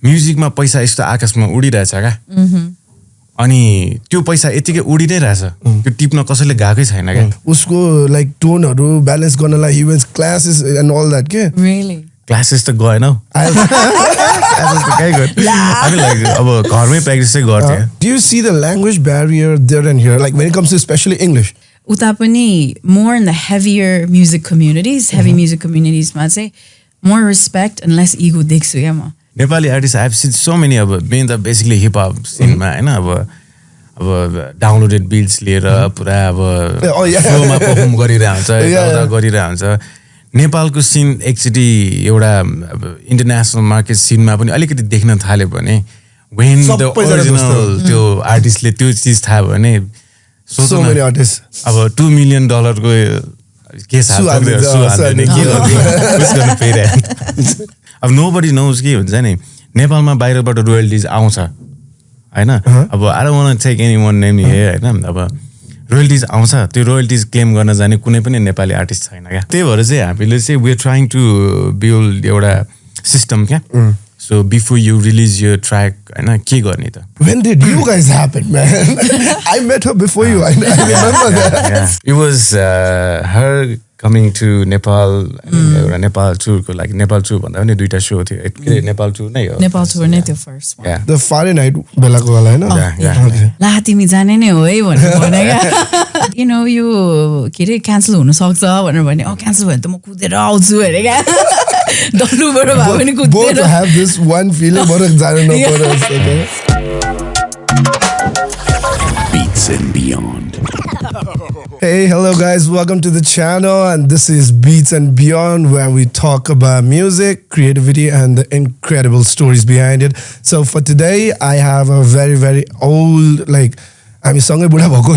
म्युजिकमा पैसा यस्तो आकाशमा उडिरहेछ क्या अनि त्यो पैसा यतिकै उडि नै रहेछ त्यो टिप्न कसैले गएकै छैन क्या उसको लाइक टोनहरू ब्यालेन्स गर्नलाई he went classes and all that के Really? क्लासेस त गएन हौ क्लासेस त कहीँ गयो हामी लाइक अब घरमै प्र्याक्टिस चाहिँ गर्थ्यो Do you see the language barrier there and here like when it comes to especially English उता पनि more in the heavier music communities, heavy music communities मा चाहिँ more respect and less ego देख्छु क्या म Nepali artist I have seen so many अब मेन त बेसिकली हिपहप सिनमा होइन अब डाउनलोडेड बिट्स लिएर पुरा अब फ्लोमा पर्फर्म गरिरहेको हुन्छ यताउता गरिरहेको हुन्छ नेपालको सिन एकचोटि एउटा इन्टरनेसनल मार्केट सिनमा पनि अलिकति देख्न थाल्यो भने वेन द ओरिजिनल त्यो आर्टिस्टले त्यो चिज थाहा भयो भने so many artists अब $2 million को केस हाल्दैन के गर्नु पेइरहेको अब nobody knows के हुन्छ नि नेपालमा बाहिरबाट रोयल्टिज आउँछ हैन अब I don't want to take anyone name here हैन अब रोयल्टिज आउँछ त्यो रोयल्टिज क्लेम गर्न जाने कुनै पनि नेपाली आर्टिस्ट छैन क्या त्यही भएर चाहिँ हामीले चाहिँ we are trying to build एउटा सिस्टम क्या so before you release your track हैन के गर्ने त when did you guys happen man I met her before you I remember that it was her coming to Nepal एउटा नेपाल टुरको लागि नेपाल टुर भन्दा पनि दुईटा शो थियो के नेपाल टुर नै हो नेपाल टुर नै त्यो first yeah the Friday night बेलाको वाला हैन ला तिमी जाने नै हो है भनेर भने क्या you know यो के रे क्यान्सल हुन सक्छ भनेर भने क्यान्सल भयो भने त म कुदेर आउँछु अरे क्या डल्लुबाट भए पनि कुदेर both have this one feeling but जान नपर्छ okay Beats and Beyond. Hey, hello guys, welcome to the channel and this is Beats and Beyond where we talk about music, creativity and the incredible stories behind it. So for today, I have a very old like हामी सँगै बुढा भएको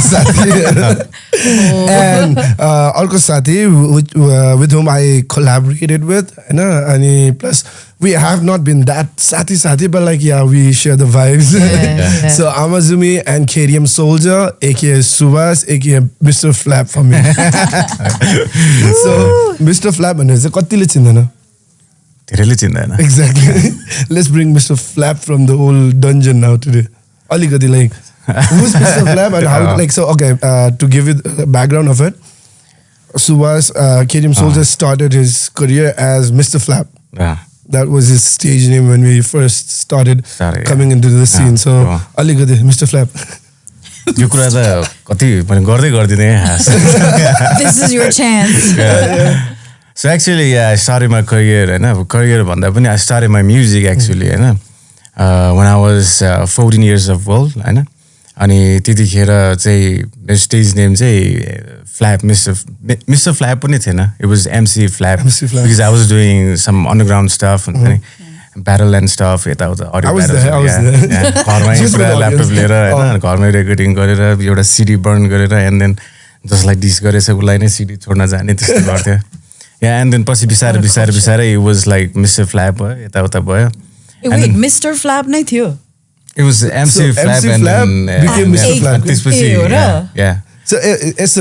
साथी and अर्को साथी with whom I collaborated with हैन अनि plus we have not been that साथी but like yeah we share the vibes so AMAZUMI and KTM SOULJHA aka Subhas aka Mr. Flap for me so Mr. Flap भने चाहिँ कतिले चिन्दैन धेरैले चिन्दैन exactly let's bring Mr. Flap from the old dungeon now today अलिकति like who's Mr. Flap and how like so okay to give you the background of it Subhas KTM SOULJHA started his career as Mr. Flap that was his stage name when we first started coming into the scene so aligadi Mr. Flap यो कुरा त कति पनि गर्दै गर्दिने this is your chance so actually I started my career Hahn career भन्दा पनि I started my music actually Hahn when I was 14 years of old हैन अनि त्यतिखेर चाहिँ मेरो स्टेज नेम चाहिँ Flap Mr. Flap पनि थिएन it was MC Flap because I was doing some underground stuff and battle and stuff यताउता I was there घरमै पुरा ल्यापटप लिएर हैन घरमै रेकर्डिङ गरेर एउटा सिडी बर्न गरेर and then just like this गरेछ उलाई नै सिडी छोड्न जाने त्यस्तो गर्थ्यो yeah and then पछि बिसारै it was like Mr. Flap यताउता भयो wait Mr. Flap नै थियो it was MC Flap and then became Mr. Flap त्यसपछि yeah so it's a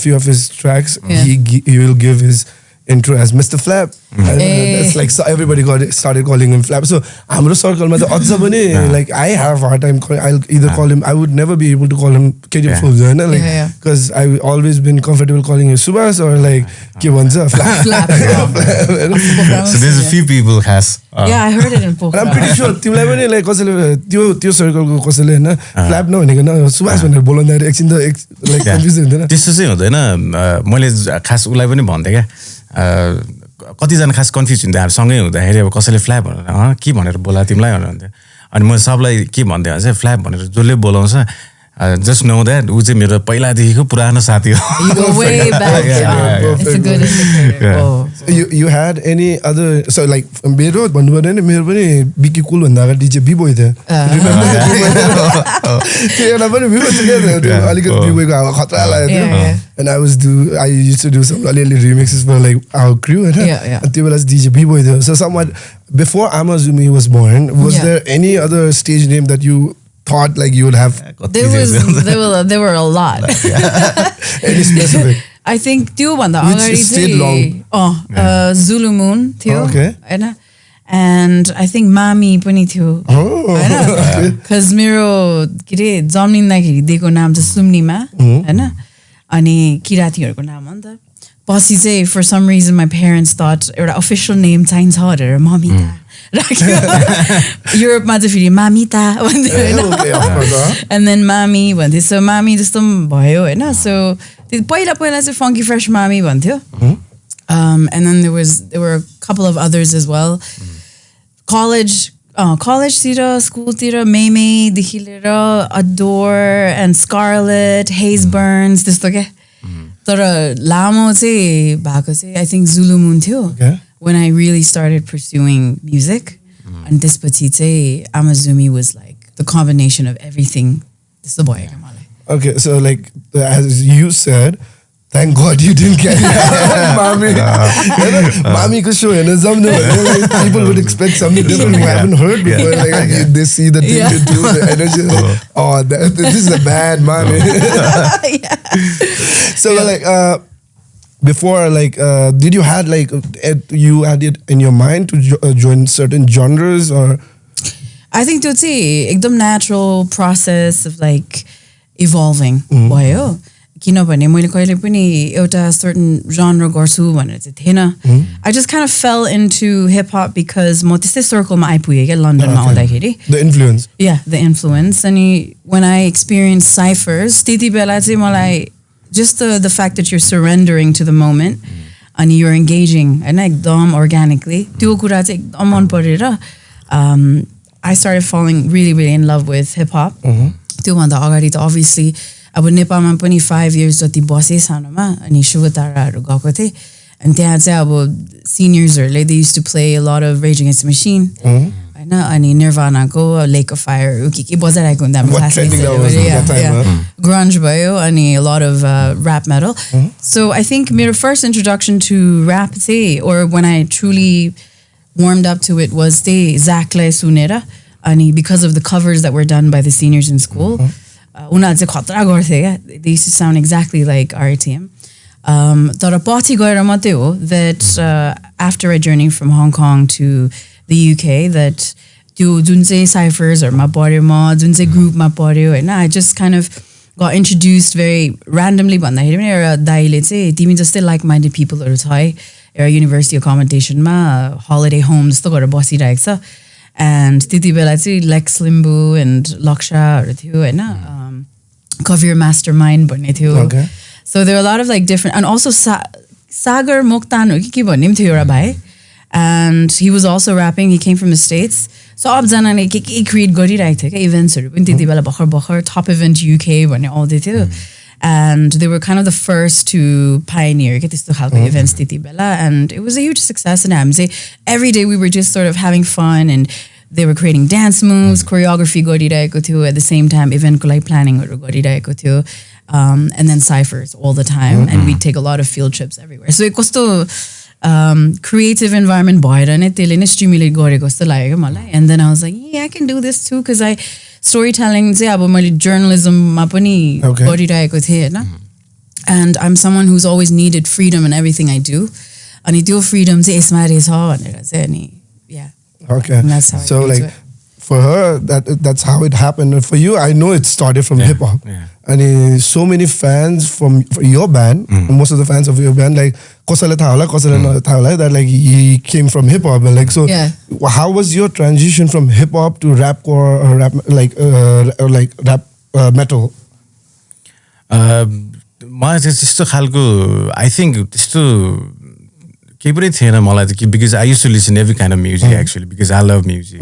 few of his tracks he will give his intro as Mr. Flap that's like so everybody started calling him Flap so हाम्रो सर्कलमा त अझ पनि like I have a hard time I'll either call him I would never be able to call him KTM SOULJHA Hahn like because I've always been comfortable calling him Subhas or like के भन्छ Flap so there's a few people has yeah I heard it in Poker I'm pretty sure तिमीलाई पनि like कसैले त्यो सर्कलको कसैले हैन Flap नभनेको न Subhas भनेर बोलाउँदा एकछिन त like कन्फ्युज हुँदैन त्यस्तो चाहिँ हुँदैन मैले खास उलाई पनि भन्थे क्या कतिजना खास कन्फ्युज हुन्थ्यो हामी सँगै हुँदाखेरि अब कसैले फ्ल्याप भनेर के भनेर बोला तिमीलाई भनेर भन्थ्यो अनि म सबलाई के भन्थेँ भने चाहिँ फ्ल्याप भनेर जसले बोलाउँछ just know that ऊ चाहिँ मेरो पहिलादेखिको पुरानो साथी हो you go way back it's a good indicator you had any other so like मेरो भन्नु पर्दैन नि मेरो पनि Bki Cool भन्दा अगाडि DJ B-boy थियो त्यो एउटा पनि B-boy थियो अलिकति B-boy को हावा खतरा लाग्यो थियो and I used to do some little remixes for like our crew and त्यो बेला DJ B-boy थियो so somewhat before AMAZUMI was born was there any other stage name that you thought like you would have there were a lot any specific I think त्यो भन्दा अगाडि stayed long Zulu Moon थियो okay Hahn And I think Mami पनि थियो हैन cuz मेरो के रे जन्मिँदाखेरि दिएको नाम चाहिँ सुम्निमा हैन अनि किरातीहरुको नाम हो नि त पछि चाहिँ for some reason my parents thought एउटा official name चाहिन्छ भनेर ममिता राख्यो युरोपमा चाहिँ फेरि मामिता भन्थ्यो हैन and then Mami भन्थ्यो so Mami जस्तो भयो हैन so पहिला चाहिँ funky fresh Mami भन्थ्यो and then there were a couple of others as well college tira school tira Meme देखि लिएर Adore and Scarlet Haze Burns त्यस्तो के तर लामो चाहिँ भएको चाहिँ I think Zulu Moon थियो when I really started pursuing music and त्यसपछि चाहिँ AMAZUMI was like the combination of everything त्यस्तो भयो के मलाई Okay, so like as you said, thank God you didn't get Mami. Mami ko show and like people would expect something different we haven't heard before. Like they see the thing you do, the energy. Oh, this is a bad Mami. So like before, like did you had like you had it in your mind to join certain genres or? I think to see ekdam natural process of like evolving भयो किनभने मैले कहिले पनि एउटा certain genre गर्छु भनेर चाहिँ थिएन I just kind of fell into hip hop because म त्यस्तै circleमा आइपुगे के लन्डनमा आउँदाखेरि the influence the influence अनि when I experienced ciphers त्यति बेला चाहिँ मलाई just the fact that you're surrendering to the moment and you're engaging and एकदम organically त्यो कुरा चाहिँ एकदम मन परेर I started falling really in love with hip hop त्यो भन्दा अगाडि त obviously अब नेपालमा पनि 5 years जति बसे सानोमा अनि शुभताराहरु गएको थिए अनि त्यहाँ चाहिँ अब seniors-हरुले they used to play a lot of Rage Against the Machine हैन अनि Nirvana को Lake of Fire के बजाइरहेको हुँदा हाम्रो classmates grunge भयो अनि a lot of rap metal so I think मेरो first introduction to rap चाहिँ or when I truly warmed up to it was the Zakle Sunera and because of the covers that were done by the seniors in school उनीहरु चाहिँ खतरा गर्थे के they used to sound exactly like RTM तर पछि गएर मात्रै हो that after I journeyed from Hong Kong to the UK that त्यो जुन चाहिँ ciphers हरुमा पढ्यो म जुन चाहिँ ग्रुपमा पढ्यो हैन I just kind of got introduced very randomly भन्दाखेरि पनि एउटा दाइले चाहिँ तिमी जस्तै like minded people हरु छ है एउटा university accommodation मा holiday home जस्तो गरेर बसिरहेको छ and त्यति बेला चाहिँ Lex Limbu and Laksha हरु थियो हैन Cover Mastermind भन्ने थियो so there were a lot of like different and also Sagar Mokhtan हो के भन्ने पनि थियो एउटा भाइ and he was also rapping he came from the States so अब जनाले के create गरिरहेको थियो के events हरु पनि त्यति बेला भर्खर top event UK भन्ने आउँदै थियो and they were kind of the first to pioneer get त्यस्तो खालको events त्यति बेला and it was a huge success and I'm say every day we were just sort of having fun and they were creating dance moves choreography गरिरहेको थियो at the same time event को लागि planning हरु गरिरहेको थियो and then ciphers all the time and we'd take a lot of field trips everywhere so कस्तो creative environment भएर नै त्यसले नै stimulate गरेको जस्तो लाग्यो के मलाई and then I was like yeah I can do this too because I storytelling चाहिँ अब मैले journalism मा पनि गरिरहेको थिएँ हैन and I'm someone who's always needed freedom in everything I do अनि त्यो freedom चाहिँ यसमा रहेछ भनेर चाहिँ अनि okay and that's how so like for her that's how it happened and for you I know it started from hip hop and so many fans from your band most of the fans of your band like कसैलाई थाहा होला कसैलाई नथाहा होला that like he came from hip hop like so how was your transition from hip hop to rapcore or rap like rap metal मलाई त्यस्तो खालको I think त्यस्तो केही पनि थिएन मलाई त because I used to listen every kind of music actually because I love music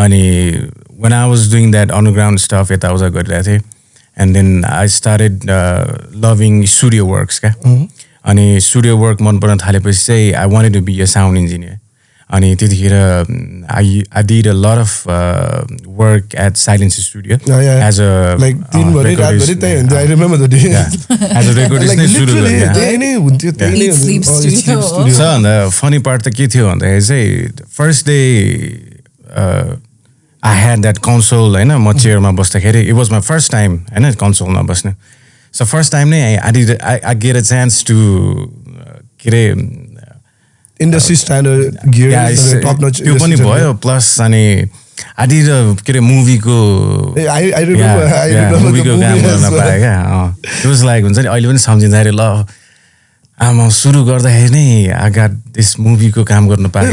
अनि when I was doing that underground stuff यताउता गरिरहेको थिएँ and then I started loving studio works क्या अनि studio work मन पर्न थालेपछि चाहिँ I wanted to be a sound engineer अनि त्यतिखेर I did a lot of work at Silence Studio as a like I remember the day as a recordist नै सुरु गरेँ sleep studio so the funny part त के थियो भन्दाखेरि चाहिँ first day I had that console हैन म चेयरमा बस्दाखेरि it was my first time हैन कन्सोलमा बस्नु so first time नै I get a chance to के रे industry standard gears, top notch. त्यो पनि भयो प्लस अनि आदि के अरे मुभीको I remember मुभीको काम गर्न पाएँ क्या इट वाज लाइक हुन्छ नि अहिले पनि सम्झिँदाखेरि ल आमा सुरु गर्दाखेरि नै आई गट दिस मुभीको काम गर्न पाएँ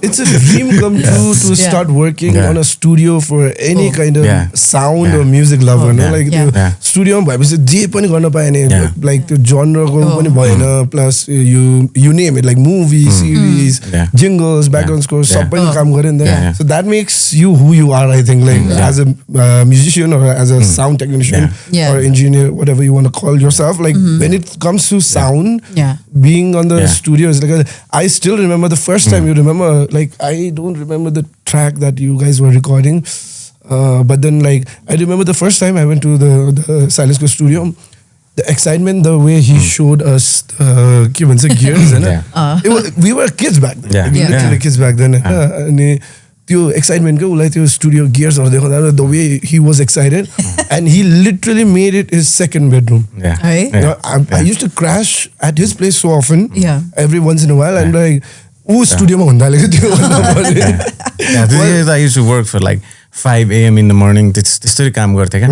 It's a dream come true to start working on a studio for any kind of sound or music lover. No, like the studio भएपछि जे पनि गर्न पाए नि like त्यो genre को पनि भएन plus you name it like movie series jingles background score सब पनि काम गरे नि त so that makes you who you are I think like as a musician or as a sound technician or engineer whatever you want to call yourself like when it comes to sound being on the studio is like I still remember the first time you remember like I don't remember the track that you guys were recording but then like I remember the first time I went to the Silence Co studio the excitement the way he showed us gears we were kids back then literally kids back then त्यो excitement को उलाई त्यो studio gears और देखो that the way he was excited and he literally made it his second bedroom. I used to crash at his place so often every once in a while and like studio में होता है त्यो I used to work for like 5 AM in the morning त्यस्तै काम गर्थे क्या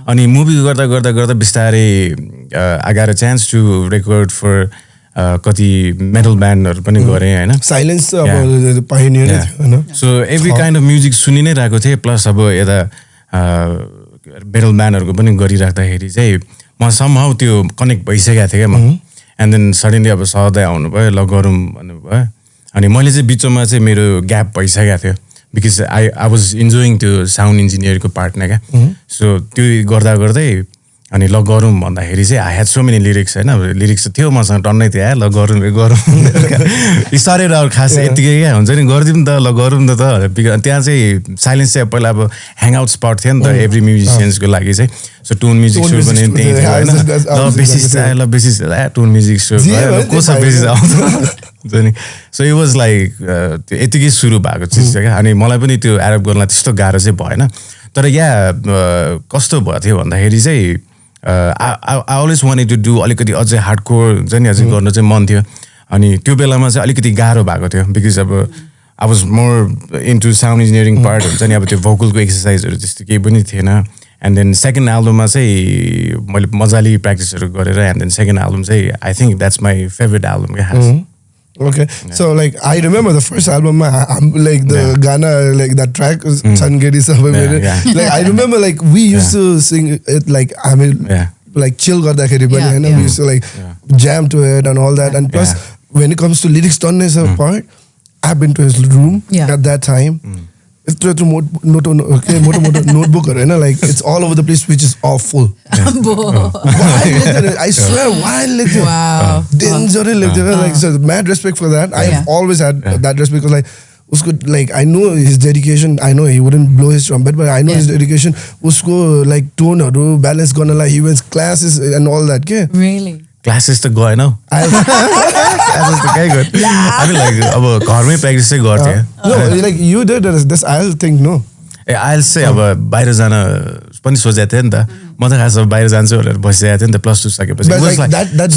अनि movie गर्दा बिस्तारै I got a chance to record for कति मेटल ब्यान्डहरु पनि गरे हैन साइलेन्स अब पायोनियर हैन so every kind of music सुनि नै रहेको थिए प्लस अब यता मेटल ब्यान्डहरुको पनि गरिराख्दाखेरि चाहिँ म समहाउ त्यो कनेक्ट भइसकेको थिए के म एन्ड देन सडनली अब सधैँ आउनु भयो ल गरौँ भन्नु भयो अनि मैले चाहिँ बिचमा चाहिँ मेरो ग्याप भइसकेको थियो बिकज आई वाज इन्जोइङ त्यो साउन्ड इन्जिनियरको पार्ट न क्या सो त्यो गर्दै अनि ल गरौँ भन्दाखेरि चाहिँ I had so many lyrics हैन लिरिक्स थियो मसँग टन्नै थियो ल गरौँ स्टारेड आउट खास यतिकै क्या हुन्छ नि गरिदिउँ त ल गरौँ त त्यहाँ चाहिँ साइलेन्स चाहिँ पहिला अब ह्याङ आउट स्पट थियो नि त एभ्री म्युजिसियन्सको लागि चाहिँ सो टोन म्युजिक सो पनि त्यही थियो हैन ल बेसिस टोन म्युजिक सो को छ बेसिस आउँछ नि सो इट वाज लाइक यतिकै सुरु भएको चिज क्या अनि मलाई पनि त्यो एडप्ट गर्न त्यस्तो गाह्रो चाहिँ भएन तर कस्तो भयो थियो भन्दाखेरि चाहिँ I always wanted to do अलिकति अझै हार्डकोर हुन्छ नि अझै गर्न चाहिँ मन थियो अनि त्यो बेलामा चाहिँ अलिकति गाह्रो भएको थियो बिकज अब I was more into sound engineering part हुन्छ नि अब त्यो भोकलको एक्सरसाइजहरु त्यस्तो केही पनि थिएन एन्ड देन सेकेन्ड एल्बममा चाहिँ मैले मजाले प्र्याक्टिसहरु गरेर एन्ड देन सेकेन्ड एल्बम चाहिँ I think that's my favorite album क्या Okay, so like I remember the first album, I'm like the Ghana, like that track was Changedi Sabha. Like I remember like we used to sing it like I mean like chill garda kheri pani haina we used to like jam to it and all that and plus when it comes to lyrics done is a part I've been to his room at that time. It's to notebook हैन like it's all over the place which is all full. I swear why like wow danger like so mad respect for that. I have always had that respect because like usko like I know his dedication. I know he wouldn't blow his trumpet but I know his dedication usko like tone haru balance गर्न लागि he went classes and all that के really classes त गएन हौ classes त कहीँ गएन हामी like अब घरमै प्र्याक्टिस चाहिँ गर्थे no like you did this I'll think no I'll say अब बाहिर जान पनि सोचेको थिएँ नि त म त खास अब बाहिर जान्छु भनेर बसिरहेको थिएँ नि त +2 सकेपछि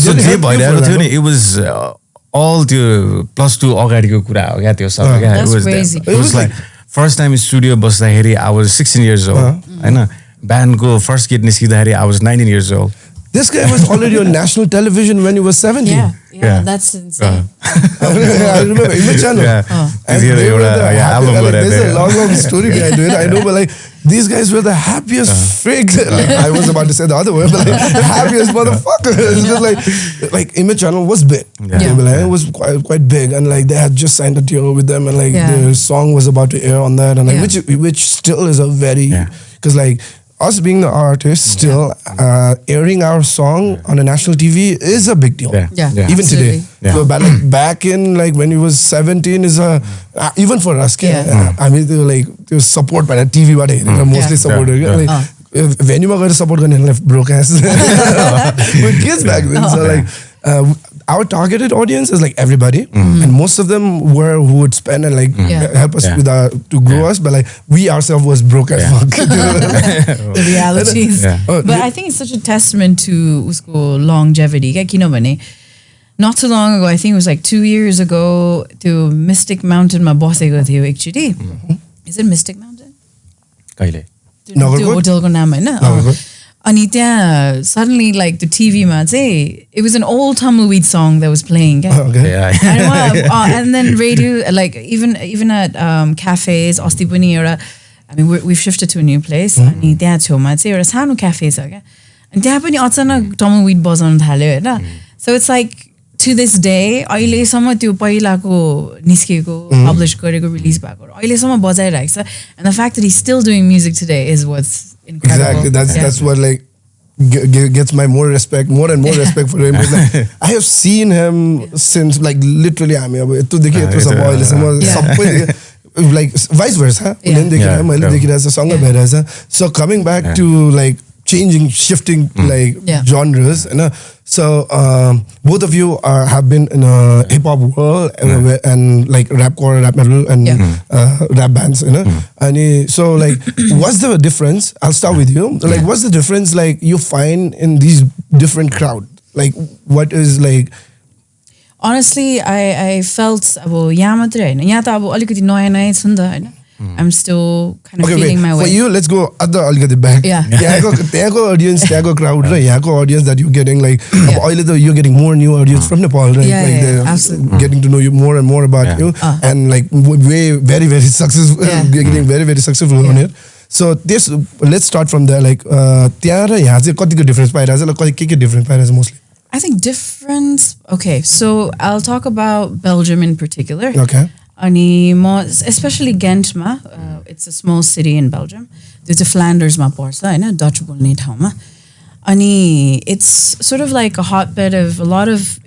सो जे भइरहेको थियो नि इट वाज अल त्यो +2 अगाडिको कुरा हो क्या त्यो सबै क्या it was like first time studio बस्दाखेरि आई वाज 16 years old हैन ब्यान्डको फर्स्ट गीत निस्किँदाखेरि I was 19 years old. This guy was already on national television when he was 17. Yeah, that's insane. I remember Image Channel. There's a long story behind it. I know, but like these guys were the happiest freaks. Like I was about to say the other word, but like happiest motherfuckers. It's just like Image Channel was big. It was quite big, and like they had just signed a deal with them, and like their song was about to air on that, and like which still is a very because like. Us being the artists, still airing our song on a national TV is a big deal. Even today. So, back in like when he was 17 is a even for us. I mean, they were like there was support by the TV, but mostly support. Like, venue ma support left broke ass with kids back then. So like. Our targeted audience is like everybody, and most of them were who would spend and like help us with to grow us. But like we ourselves was broke as fuck. The realities. But I think it's such a testament to usko longevity. Like you know, not too long ago, I think it was like 2 years ago, to Mystic Mountain ma boseko thiyo actually. Is it Mystic Mountain? कहिले त्यो होटलको नाम हैन अनि त्यहाँ suddenly like the TV ma चाहिँ it was an old tumbleweed song that was playing and then radio like even at cafes अस्ति पनि एउटा I mean we've shifted to a new place अनि त्यहाँ छेउमा चाहिँ एउटा सानो cafe छ क्या अनि त्यहाँ पनि अचानक tumbleweed बजाउन थाल्यो हैन so it's like to this day अहिलेसम्म त्यो पहिलाको निस्केको publish गरेको release भएको अहिलेसम्म बजाइरहेको छ and the fact that he's still doing music today is what's incredible. Exactly, that's what like gets my more and more respect for him. Like, I have seen him since like literally I mean to dekhe to sabai like vice versa. Song so coming back to like shifting like genres, you know. So both of you have been in a hip hop world and like rapcore, rap metal, and rap bands, you know. And so like, what's the difference? I'll start with you. Like, what's the difference like you find in these different crowd? Like, what is like? Honestly, I felt abo यहाँ मात्रै हैन यहाँ त अब अलिकति नयाँ नयाँ छ नि त हैन I'm still kind of feeling my way. For you, let's go other already back. त्यहाँको audience, त्यहाँको crowd र यहाँको audience that you're getting like you're getting more new audience from Nepal, right? Like they're getting to know you more and more about you and like very very successful, getting very very successful on it. So this let's start from there. Like त्यहाँ र यहाँ चाहिँ कतिको difference पाइरहेछ ल के difference पाइरहेछ mostly? I think difference. Okay, so I'll talk about Belgium in particular. Okay. Ani especially Ghent ma, it's a small city in Belgium. There's a Flanders ma porsa, Hahn Dutch बोल्ने ठाउँमा. Ani it's sort of like a hotbed of a lot of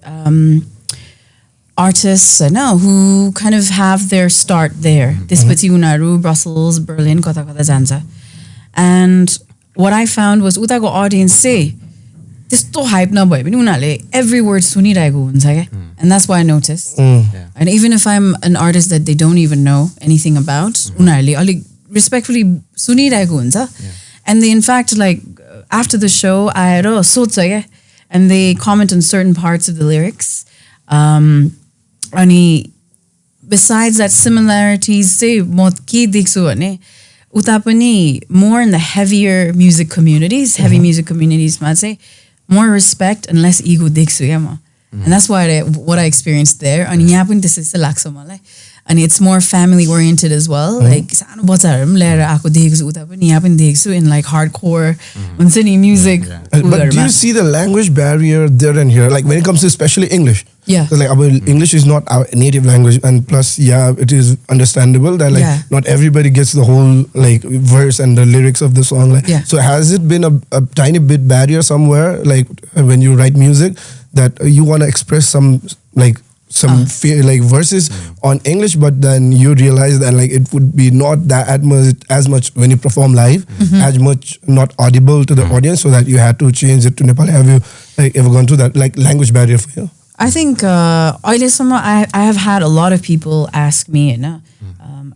artists who kind of have their start there. त्यसपछि उनीहरु Brussels, Berlin कता कता जान्छ. And what I found was उताको audience चाहिँ त्यस्तो hype नभए पनि उनीहरुले every word सुनिरहेको हुन्छ के. And that's why I noticed. And even if I'm an artist that they don't even know anything about, उनीहरुले अलि respectfully सुनिरहेको हुन्छ. And they in fact like after the show आएर सोध्छ के and they comment on certain parts of the lyrics. अनि besides that similarities चाहिँ म के देख्छु भने उता पनि more in the heavier music communities, heavy music communities मा चाहिँ more respect and less ego देख्छु क्या म. And that's what I experienced there. And यहाँ पनि त्यसै लाग्छ मलाई. And it's more family oriented as well. Like सानो बच्चाहरु पनि ल्याएर आएको देख्छु उता पनि यहाँ पनि देख्छु in like hardcore हुन्छ नि music. But do you see the language barrier there and here? Like when it comes to especially English. Yeah. So like English is not our native language, and plus it is understandable that like not everybody gets the whole like verse and the lyrics of the song. Like, so has it been a tiny bit barrier somewhere like when you write music that you want to express some like like verses on English, but then you realize that like it would be not that as much when you perform live, as much not audible to the audience, so that you had to change it to Nepali. Have you like ever gone through that like language barrier for you? I think I have had a lot of people ask me,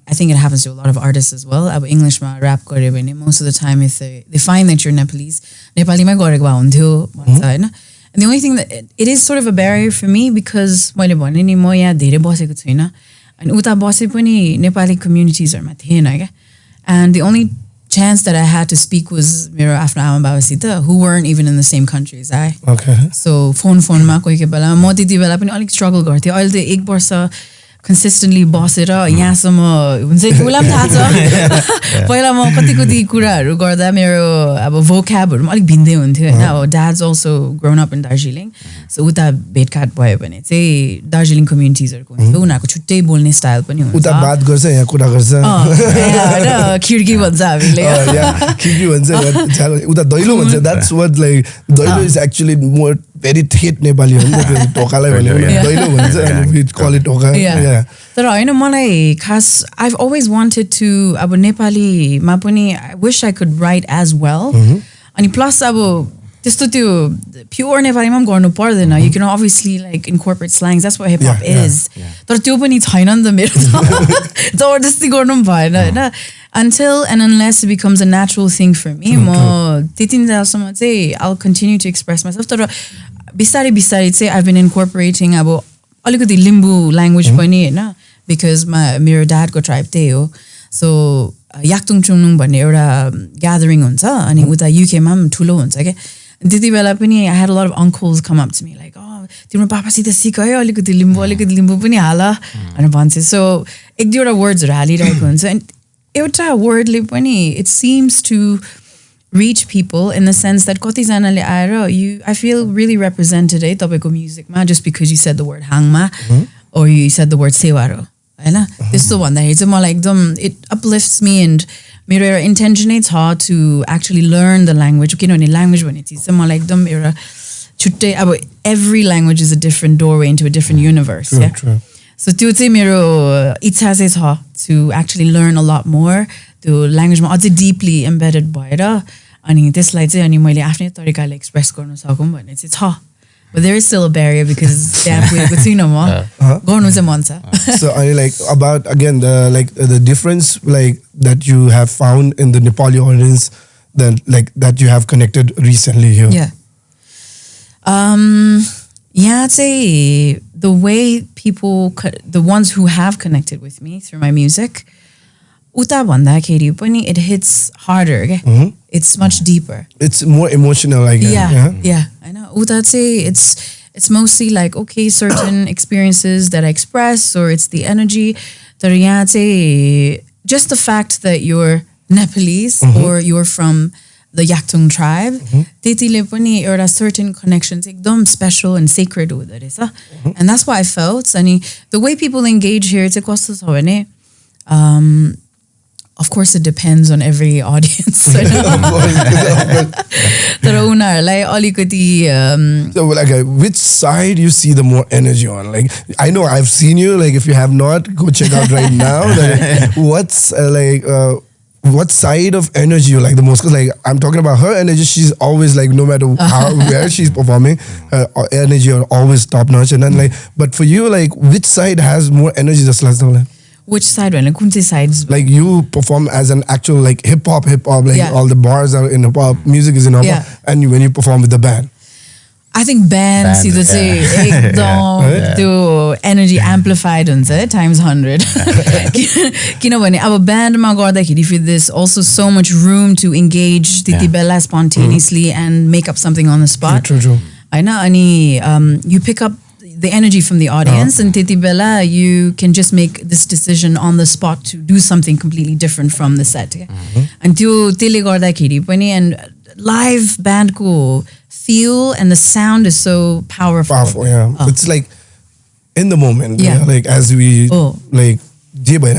I think it happens to a lot of artists as well. अब English मा rap गरे भने most of the time if they find that you're Nepalese, Nepali मा गरेको भए हुन्थ्यो भन्छ हैन. And the only thing that it is sort of a barrier for me because मैले भने नि म यहाँ धेरै बसेको छैन अनि उता बसे पनि नेपाली कम्युनिटिजहरुमा थिएन क्या. And the only chance that I had to speak was मेरो आफ्नो आमा बाबासित who weren't even in the same country as I. Okay. So फोनमा कोही बेला म त्यति बेला पनि अलिक स्ट्रगल गर्थेँ. अहिले त 1 वर्ष consistently बसेर यहाँसम्म हुन्छ नि उलाई पनि थाहा छ पहिला म कति कुराहरु गर्दा मेरो अब vocabहरु पनि अलिक भिन्दै हुन्थ्यो हैन. अब dad's also grown up in Darjeeling, so उता भेटघाट भयो भने चाहिँ दार्जिलिङ कम्युनिटिजहरुको हुन्थ्यो उनीहरुको छुट्टै बोल्ने स्टाइल पनि हुन्छ. उता बात गर्छ यहाँ कुरा गर्छ हैन खिड्की भन्छ हामीले खिड्की भन्छ उता दैलो भन्छ. That's what like दैलो is actually more very ठेट Nepali हो नि टोकालाई भन्ने दैलो भन्छ and we call it टोका. तर हैन मलाई खास I've always wanted to अब नेपाली मा पनि I wish I could write as well. अनि प्लस अब त्यस्तो त्यो प्योर नेपालीमा पनि गर्नु पर्दैन. You can obviously like incorporate slangs, that's what hip hop is. तर त्यो पनि छैन नि त मेरो त जबरजस्ती गर्नु पनि भएन हैन. until and unless it becomes a natural thing for me, I'll continue to express myself. But bisari, I've been incorporating about alikati Limbu language because my dad ko tribe teo. So yaktung chungnung bhanne euta gathering huncha ani uta UK ma thulo huncha ke. त्यति बेला पनि I had a lot of uncles come up to me like, oh, तिम्रो पापासित सिक है अलिकति लिम्बू पनि हाल भनेर भन्छ. So एक दुईवटा वर्ड्सहरु हालिरहेको हुन्छ and एउटा wordले पनि it seems to reach people in the sense that कतिजनाले आएर I feel really represented है तपाईको म्युजिकमा just because you said the word hangma or you said the word sewaro हैन. त्यस्तो भन्दाखेरि चाहिँ मलाई एकदम it uplifts me and मेरो एउटा intention नै छ to actually learn the language किनभने language भन्ने चिज चाहिँ मलाई एकदम एउटा छुट्टै अब every language is a different doorway into a different universe. True, yeah? true. So त्यो चाहिँ मेरो इच्छा चाहिँ छ to actually learn a lot more त्यो languageमा अझै deeply embedded भएर अनि त्यसलाई चाहिँ अनि मैले आफ्नै तरिकाले express गर्न सकौँ भन्ने चाहिँ छ. But there is still a barrier because गर्नु चाहिँ मन छ. So I like about again the difference like that you have found in the Nepali audience that you have connected recently here. Yeah. Yeah, say the way people, the ones who have connected with me through my music, uta भन्दाखेरि पनि it hits harder. Okay? It's much deeper. It's more emotional, I guess. Yeah. I know. Uta say it's mostly like okay, certain experiences that I express, or it's the energy. But yeah, say just the fact that you're Nepalese or you're from the Yaktung tribe, त्यतिले पनि एउटा certain connections एकदम special and sacred हुँदो रहेछ. And that's what I felt. अनि the way people engage here चाहिँ कस्तो छ भने of course it depends on every audience. तर उनीहरूलाई अलिकति so like which side you see the more energy on? Like I know I've seen you, like if you have not, go check out right now. What's what side of energy you like the most? Because like I'm talking about her energy, she's always like no matter where she's performing, her energy are always top notch. And then like, but for you, like which side has more energy? Just last time. Which side? Like sides? Like you perform as an actual like hip hop, like all the bars are in hip hop, music is in hip hop, and when you perform with the band. I think bands see the energy amplified times 100. किनभने अब bandमा गर्दाखेरि फेरि there's also so much room to engage त्यति बेला spontaneously and make up something on the spot. True. हैन अनि you pick up the energy from the audience and त्यति बेला you can just make this decision on the spot to do something completely different from the set. And त्यसले गर्दाखेरि पनि and live band को feel and the sound is so powerful. It's like in the moment, like as we like even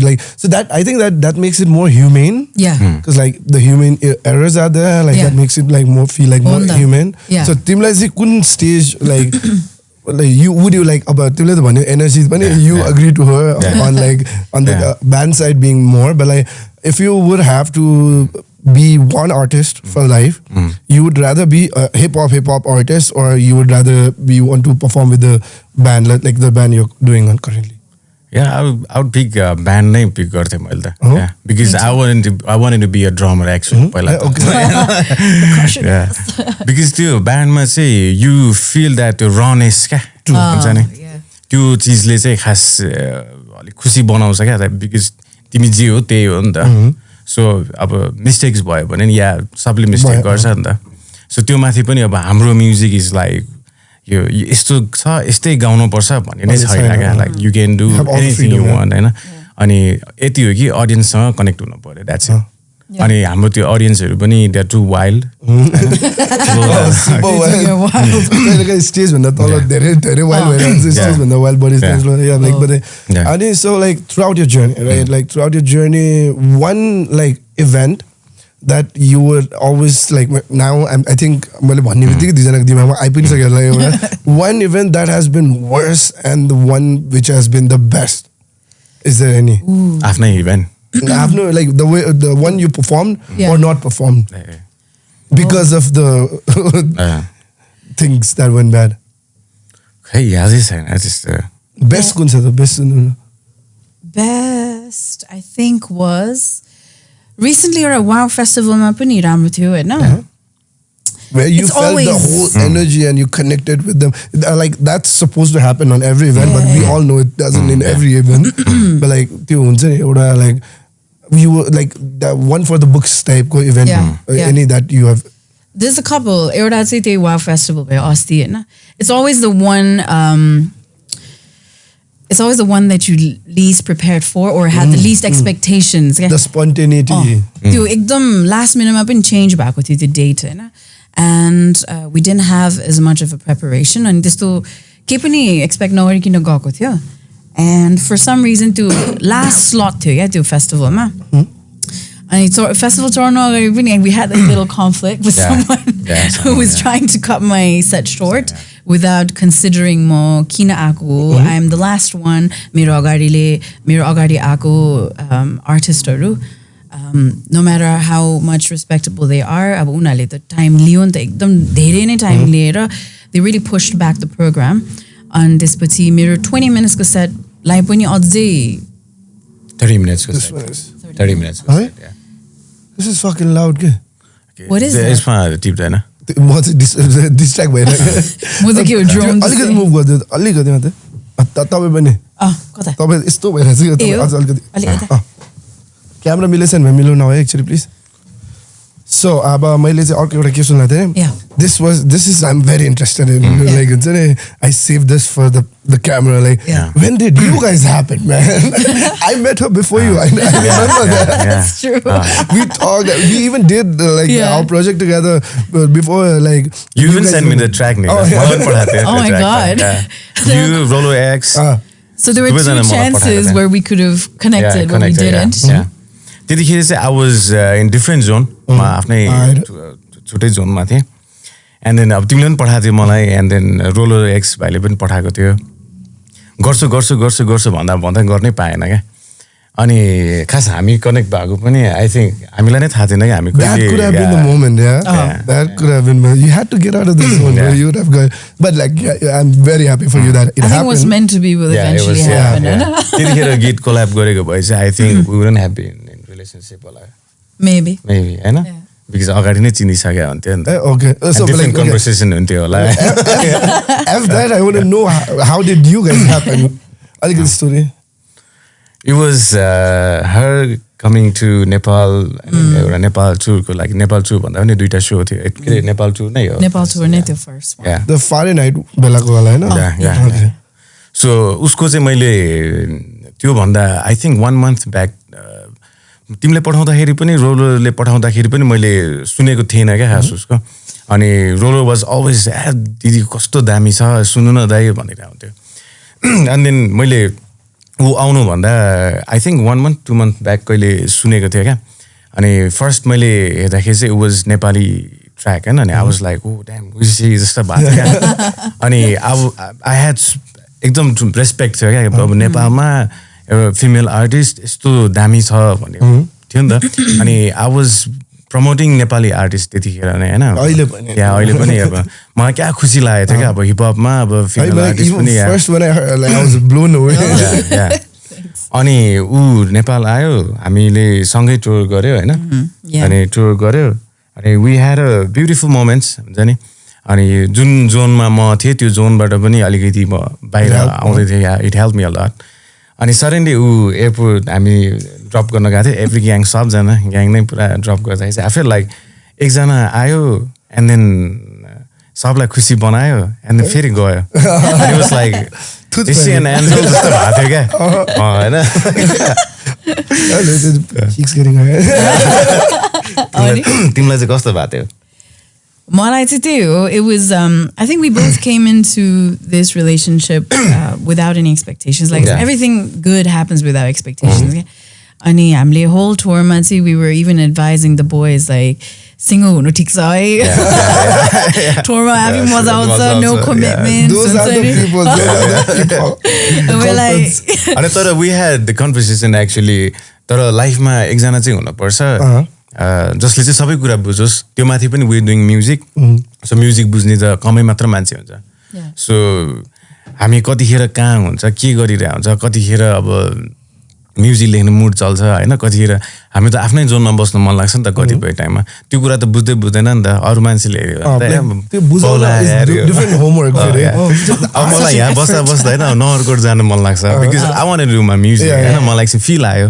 like so that I think that makes it more humane. Because like the human errors are there, like that makes it like more feel like more human. So timlai couldn't stage like you would you like about timlai energy you agree to her on like on the band side being more, but like if you would have to be one artist for life, you would rather be a hip hop artist, or you would rather want to perform with the band like the band you're doing on currently? I would pick a band name pick garte मैले त. Because I wanted to be a drummer actually पहिला. Because त्यो bandमा चाहिँ you feel that rawness क्या हुन्छ नि. त्यो चीजले चाहिँ खास अलि खुसी बनाउँछ क्या, because तिमी जे हो त्यही हो नि त. So अब mistakes भयो भने नि सबले mistake गर्छ नि त. So त्यो माथि पनि अब हाम्रो music is like यो यस्तो छ यस्तै गाउनु पर्छ भन्ने नै छैन क्या. Like you can do anything you want हैन. अनि यति हो कि audience सँग connect हुनु पर्यो, that's it. अनि हाम्रो त्यो audienceहरु पनि they are too wild. Stage भन्दा तल धेरै wild भइरहेको छ, stage भन्दा wild bodies like but अनि so like throughout your journey, right? Like throughout your journey, one like event that you would always like now I think मैले भन्ने बित्तिकै दुईजनाको दिमागमा आइपुगिसक्यो होला एउटा one event that has been worse and the one which has been the best. Is there any? आफ्नै event. After like the one you performed or not performed because of the things that went bad. Hey, I just best kunsa the best. Best. best I think was recently or a Wow Festival ma pani राम्रो थियो हैन. Where you It's felt the always- whole energy and you connected with them. Like that's supposed to happen on every event, but we all know it doesn't in every event. But like त्यो हुन्छ नि एउटा like you were like that one for the books type को event. Yeah. Any that you have. There's a couple एउटा चाहिँ त्यही Wow Festival भयो अस्ति हैन. It's always the one it's always the one that you least prepared for or had the least expectations. The spontaneity. त्यो एकदम last minute मा पनि change भएको थियो त्यो date Hahn. And we didn't have as much of a preparation and त्यस्तो के पनि expect नगरिकन गएको थियो. And for some reason त्यो last slot थियो क्या त्यो festival मा. And it's festival tour and we had a little conflict with someone who was trying to cut my set short without considering mo kina aku. I'm the last one. Mero agadi aku artistharu. No matter how much respectable they are, अब उनीहरूले त time लियो नि त एकदम धेरै नै time लिएर they really pushed back the program. And त्यसपछि मेरो 20 minutes को set लाई पनि अझै 30 minutes को This set. one is. 30 minutes को Huh? set, yeah. This is fucking loud के. What is that? यसमा टिप्दैन. म चाहिँ distract भएर. म त के हो drone अलिकति move गरिदियो अलिकति मात्रै. तपाईँ पनि कता तपाईँ यस्तो भइरहेछ कि तपाईँ अझ अलिकति. क्यामेरा मिलेछ भने मिलाउनु न एकचोटि प्लिज. So अब मैले चाहिँ अर्को एउटा के सुन्न थिएँ. Yeah. This is I'm very interested in like हुन्छ नि I saved this for the camera like when did you guys happen man? I met her before you. I remember that. That's true. We talked. We even did our project together before like. You even guys sent me were- the track ni. Oh, yeah. Oh my God. You Rolo X. So there were two chances where we could have connected but we didn't. Yeah. त्यतिखेर चाहिँ I was in different zone. म आफ्नै छुट्टै जोनमा थिएँ. And then अब तिमीले पनि पठाएको थियो मलाई and then रोलर एक्स भाइले पनि पठाएको थियो. गर्छु भन्दा गर्नै पाएन क्या. अनि खास हामी कनेक्ट भएको पनि I think हामीलाई नै थाहा थिएन कि हामी That could have been the moment, That could have been. You had to get out of the zone where you would have gone. But like, I'm very happy for you that it I think happened. what's meant to be will eventually happen. त्यतिखेर गीत collab गरेको भए चाहिँ I think we wouldn't have been in relationship होला. Maybe. Hahn? Because अगाडि नै चिनिसक्यो हुन्थ्यो नि त. Okay. So but Different like, okay. conversation हुन्थ्यो होला. After that, I want to know how did you guys happen? I think the story. It was her coming to Nepal एउटा नेपाल टुरको लागि नेपाल टुर भन्दा पनि दुईटा शो थियो. के नेपाल टुर नै हो. Nepal tour नै थियो first one. Yeah. The Friday night बेलाको वाला हैन? Yeah. Okay. So उसको चाहिँ मैले त्यो भन्दा I think 1 month back तिमीले पठाउँदाखेरि पनि रोलरले पठाउँदाखेरि पनि मैले सुनेको थिएन क्या खास उसको. अनि रोलर वाज अलवेज दिदी कस्तो दामी छ सुन्नु न दाइ भनेर आउँथ्यो. And then मैले ऊ आउनु भन्दा I think 1 month 2 month back कहिले सुनेको थिएँ क्या. अनि फर्स्ट मैले हेर्दाखेरि चाहिँ it was नेपाली ट्र्याक हैन. अनि I was like oh damn विसी जस्तो भएको क्या. अनि I had एकदम रेस्पेक्ट थियो क्या. अब नेपालमा एउटा फिमेल आर्टिस्ट यस्तो दामी छ भन्ने थियो नि त. अनि I was promoting Nepali artist त्यतिखेर नै हैन. अहिले पनि. अहिले पनि अब मलाई क्या खुसी लागेको थियो क्या. अब हिपहपमा अब फिमेल आर्टिस्ट पनि First when I heard, like, I was blown away. अनि ऊ नेपाल आयो हामीले सँगै टुर गर्यो हैन. अनि टुर गर्यो अनि we had a beautiful moments हुन्छ नि. अनि जुन जोनमा म थिएँ त्यो जोनबाट पनि अलिकति म बाहिर आउँदै थिएँ. It helped me a lot. अनि सडनली ऊ एयरपोर्ट हामी ड्रप गर्न गएको थियो. एभ्री ग्याङ सबजना ग्याङ नै पुरा ड्रप गर्दाखेरि चाहिँ I felt like एकजना आयो एन्ड देन सबलाई खुसी बनायो एन्ड देन फेरि गयो. It was like Hussain and angel जस्तो भएको थियो क्या. होइन Cheeks getting higher. तिमीलाई चाहिँ कस्तो भएको थियो? मलाई चाहिँ त्यही हो. It was I think we both came into this relationship without any expectations. Like everything good happens without expectations. अनि हामीले whole tour मा चाहिँ we were even advising the boys like single हुनु ठिक छ है. Tour मा having मजा आउँछ, no commitments. Those are the people. And we're like अनि तर we had the conversation actually. तर लाइफमा एकजना चाहिँ हुनुपर्छ जसले चाहिँ सबै कुरा बुझोस्. त्यो माथि पनि we doing music. So music बुझ्ने त कमै मात्र मान्छे हुन्छ. So हामी कतिखेर कहाँ हुन्छ के गरिरहेको हुन्छ कतिखेर अब म्युजिक लेख्ने मुड चल्छ हैन कतिखेर हामी त आफ्नै जोनमा बस्न मन लाग्छ नि त कतिपय टाइममा त्यो कुरा त बुझ्दैन नि त अरु मान्छेले त्यो बुझाउन डिफरेन्ट होमवर्क फेरि अब मलाई यहाँ बस्दा हैन नगरकोट जान मन लाग्छ because I want to do my music हैन मलाई चाहिँ फिल आयो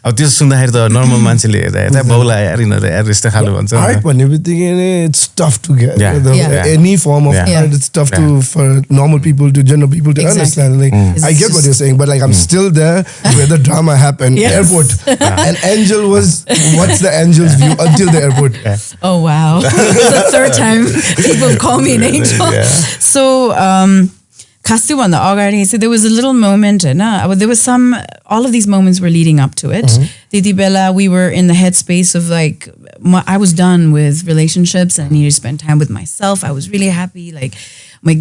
अब त्यो सुन्दाखेरि त नर्मल मान्छेले हेर्दा बौला यार यिनीहरु यार यस्तो खाले भन्छ आर्ट भन्ने बित्तिकै it's tough to get any form of art it's tough to for normal people to general people to understand like I get what you're saying but like I'm still there where the drama happened airport and Angel was what's the Angel's view until the airport oh wow it's the third time people call me an angel so Kastu on the agadi so there was a little moment there was some all of these moments were leading up to it Didi Bella we were in the headspace of like I was done with relationships and I needed to spend time with myself I was really happy like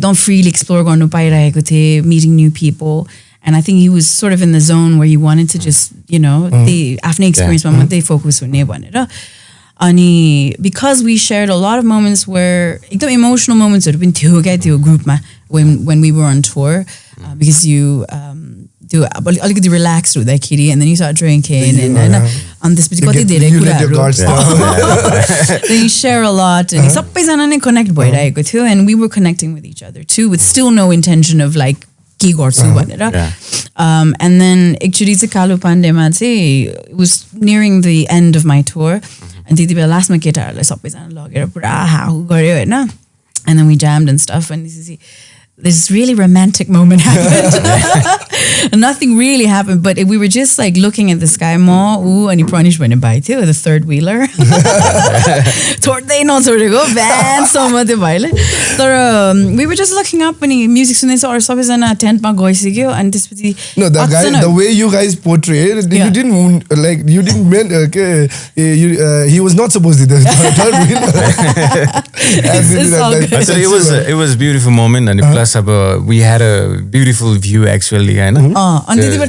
don't freely explore garnu pairaheko the meeting new people and I think he was sort of in the zone where he wanted to just you know the after experience ma they focus hunne bhanera ani because we shared a lot of moments where ekdam emotional moments haru pani थियो क्या त्यो ग्रुपमा when we were on tour because you do alikati relaxed हुँदाखेरि and then you start drinking and on this particular धेरै कुराहरु then you share a lot and सबैजना नै connect भइरहेको थियो and we were connecting with each other too with still no intention of like के गर्छु भनेर and then actually चाहिँ कालो पाण्डेमा चाहिँ it was nearing the end of my tour and त्यति बेला लास्टमा केटाहरुलाई सबैजना लगेर पुरा हाउ गर्यो हैन and then we jammed and stuff and this really romantic moment happened. Nothing really happened, but we were just like looking at the sky more. Ooh, and he punishment by too, the third wheeler. Toward they not sort of go van so much violent. So we were just looking up and music so or something in a tent ma goisigyo and this no the guy the way you guys portrayed you didn't like you didn't mean he was not supposed to do the third wheeler. It was a beautiful moment and plus we had a beautiful view actually and they were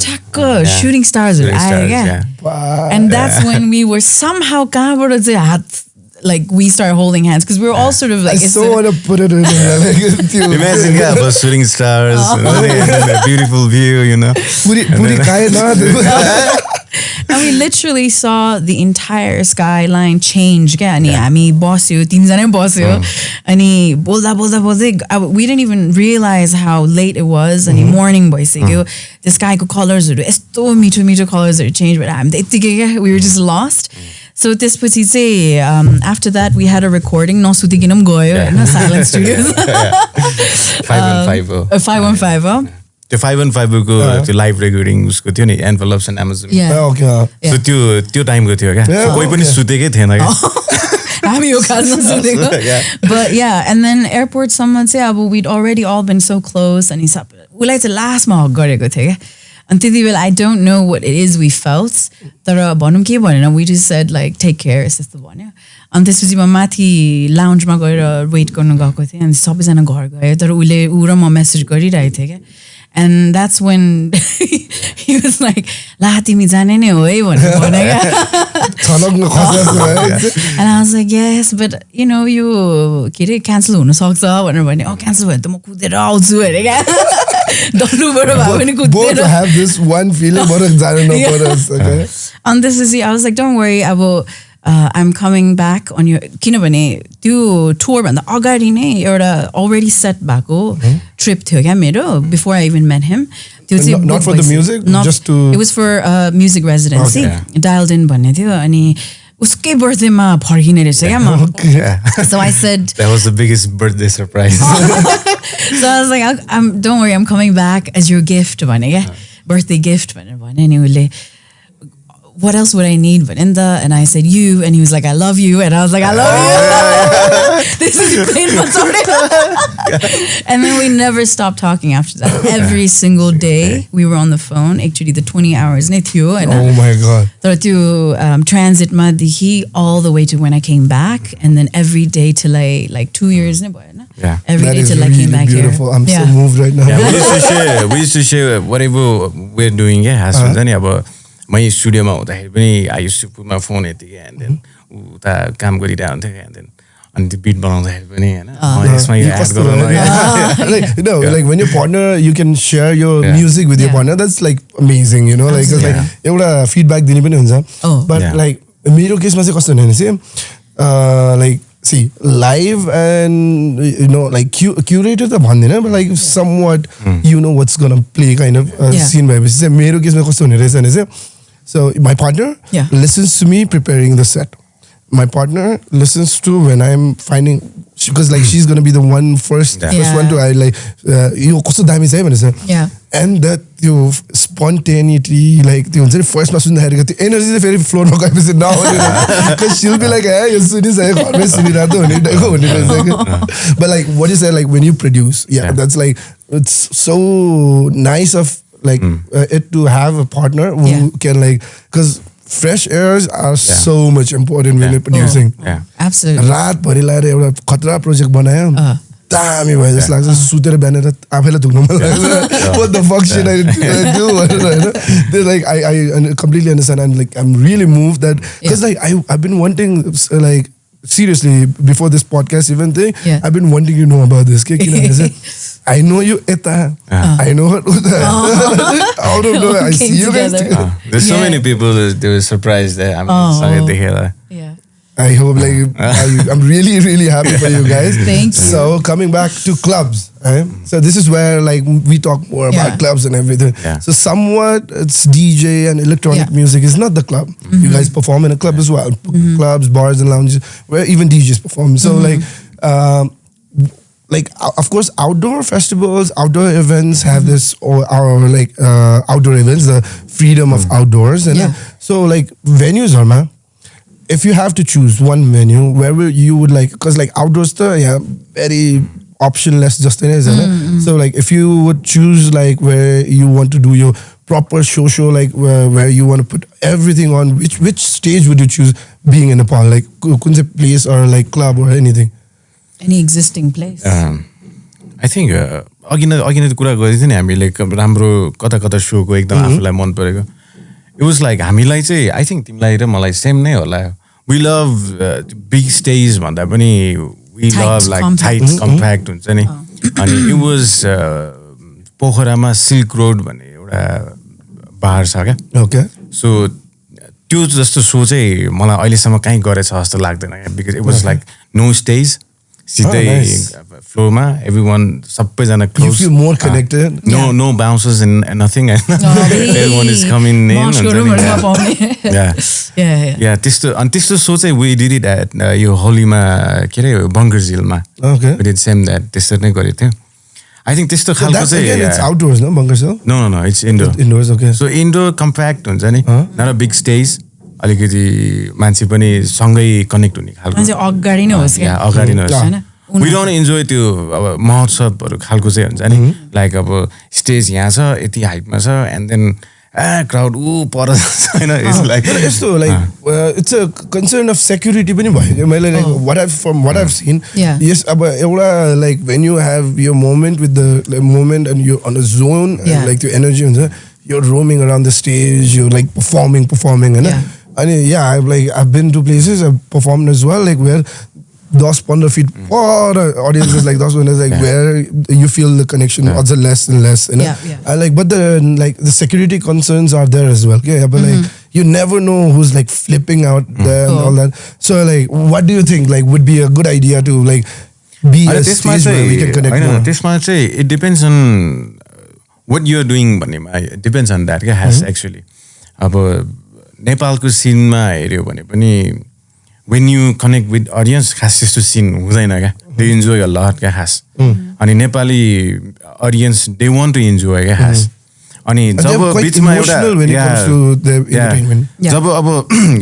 shooting stars and that's when we were somehow like we started holding hands because we were all sort of like I so want to put it in like imagine about shooting stars and a beautiful view you know and we literally saw the entire skyline change again हामी बस्यो तीनजना बस्यो अनि बोल्दा we didn't even realize how late it was and morning भइसक्यो the sky को colors हरु यस्तो मिठो colors हरु change but हामी त्यतिकै we were just lost so त्यसपछि चाहिँ after that we had a recording नसुतिकिन पनि गयो हैन Silent Studios 515 त्यो 515 को त्यो लाइभ रेकर्डिङ उसको थियो नि एन्भलप्स एन्ड AMAZUMI सो त्यो टाइमको थियो क्या कोही पनि सुतेकै थिएन क्या हामी यो खासमा सुतेको but yeah and then airport सम्म चाहिँ अब we'd already all been so close अनि उलाई चाहिँ लास्टमा हक गरेको थियो क्या अनि त्यति बेला I don't know what it is we felt तर भनौँ के भनेन we just said like take care यस्तो भन्यो अनि त्यसपछि म माथि लाउन्जमा गएर वेट गर्न गएको थिएँ अनि सबैजना घर गयो तर उसले ऊ र म मेसेज गरिरहेको थिएँ क्या and that's when he was like la timi jane नै हो है भनेर भने क्या and I was like yes but you know you के रे क्यान्सल हुन सक्छ भनेर भने क्यान्सल भयो त म कुदेर आउँछु अरे क्या डल्लुबाट भए पनि कुदेर both have this one feeling but जान नपरोस् okay and this is I was like don't worry अब I'm coming back on your किनभने त्यो tour भन्दा अगाडि नै एउटा already set भएको trip थियो क्या मेरो before I even met him त्यो चाहिँ not for the music just to it was for music residency dialed in भन्ने थियो अनि उसकै बर्थडेमा फर्किने रहेछ क्या म so I said that was the biggest birthday surprise so I was like don't worry I'm coming back as your gift भने क्या birthday gift भनेर भने नि उसले what else would I need Vaninda and I said you and he was like I love you and I was like I love you this is plain and then we never stopped talking after that every single day we were on the phone actually the 20 hours and oh my god so to transit ma he all the way to when I came back and then every day till I like 2 years every day till I came back beautiful. here I'm so moved right now we used to share whatever we're doing has been about my स्टुडियोमा हुँदाखेरि पनि I used to put my phone यतिकै and then उता काम गरिरहेको हुन्थ्यो क्या and then अनि त्यो बिट बनाउँदाखेरि पनि हैन यसमा यो एड गरौँ like like when your partner you can share your music with your partner, that's like amazing, you know, like it's like एउटा feedback दिने पनि हुन्छ. But like मेरो केसमा चाहिँ कस्तो हुने चाहिँ like see live and you know like curator त भन्दैन, but like somewhat you know what's gonna play kind of scene भएपछि चाहिँ मेरो केसमा कस्तो हुने रहेछ भने चाहिँ so my partner listens to me preparing the set. My partner listens to when I'm finding, because like she's gonna be the first one to I like yo kasto dami chai bhanesa, and that you spontaneity like the first ma sundakhari ko energy चाहिँ फेरि floor मा गएपछि नआउने, because she'll be like hey yo suni sai घरमै सुनिरातो हुने टाइपको हुने रहेछ. But like what you say, like when you produce, that's like it's so nice of like it to have a partner who can like, because fresh airs are so much important when you're producing. Absolutely. रात भरि लाएर एउटा खतरा project बनायो, दामी भयो जस्तो लाग्छ. सुतेर बिहान आफैलाई दुख्नु मन लाग्छ. What the fuck should I do? They're like I completely understand, and like I'm really moved that, because like I've been wanting like seriously before this podcast even thing, I've been wanting to know about this. I know you eta, I know her uta. I don't know. I see you guys together. There's so many people they were surprised that I'm sorry to hear that. I hope like I'm really really happy for you guys. Thank you. So coming back to clubs, so this is where like we talk more about clubs and everything. So somewhat it's DJ and electronic music is not the club. You guys perform in a club as well. Clubs, bars and lounges where even DJs perform. So like of course outdoor festivals, outdoor events have this, or our like outdoor events, the freedom of outdoors, and so like venues are if you have to choose one venue, where will you would like, because like outdoors very optionless just in is, so like if you would choose like where you want to do your proper show like where you want to put everything on, which stage would you choose being in Nepal, like kunse place or like club or anything? Any existing place? I think अघि नै कुरा गरेको थियो नि हामीले राम्रो कता कता सोको एकदम आफूलाई मन परेको. It was like हामीलाई चाहिँ I think तिमीलाई र मलाई सेम नै होला. We love big stage भन्दा पनि we love like tight compact हुन्छ नि. अनि it was पोखरामा सिल्क रोड भन्ने एउटा बार छ क्या. Okay. So त्यो जस्तो सो चाहिँ मलाई अहिलेसम्म कहीँ गरेछ जस्तो लाग्दैन क्या, because it was like no stage, सिधै फ्लोरमा everyone सबैजना close. You feel more connected. No bouncers and nothing. Everyone is coming in. Yeah. त्यस्तो सो चाहिँ we did it at यो होलीमा के अरे बङ्कर झिलमा. Okay. We did same that. त्यस्तो नै गरेको थियो. I think त्यस्तो खालको चाहिँ it's outdoors, no? Bunker Hill? No, it's indoor. Indoors, okay. So indoor compact हुन्छ नि, not a big stage. अलिकति मान्छे पनि सँगै कनेक्ट हुने खालको. मान्छे अगाडि नै होस् क्या. अगाडि नै होस्. We don't enjoy त्यो अब महोत्सवहरु खालको चाहिँ हुन्छ नि, लाइक अब स्टेज यहाँ छ यति हाइटमा छ and then crowd पर छैन. It's like यस्तो like it's a concern of security पनि भयो मैले like from what I've seen. Yes, अब एउटा like when you have your moment with the moment and you're on a zone and like your energy हुन्छ, you're roaming around the stage, you're like performing and I've been to places, I've performed as well, like where 10-15 feet or audiences like those ones, like where you feel the connection also less and less, you know. I like, but the security concerns are there as well. But like you never know who's like flipping out there and all that. So like, what do you think like would be a good idea to like be a stage where we can connect more? This much it depends on what you're doing. It depends on that. Has actually, अब नेपालको cinema हेर्यो भने पनि when you connect with audience खास त्यस्तो सिन हुँदैन क्या. They enjoy a lot क्या खास. अनि Nepali audience they want to enjoy क्या खास. अनि जब बिचमा एउटा जब अब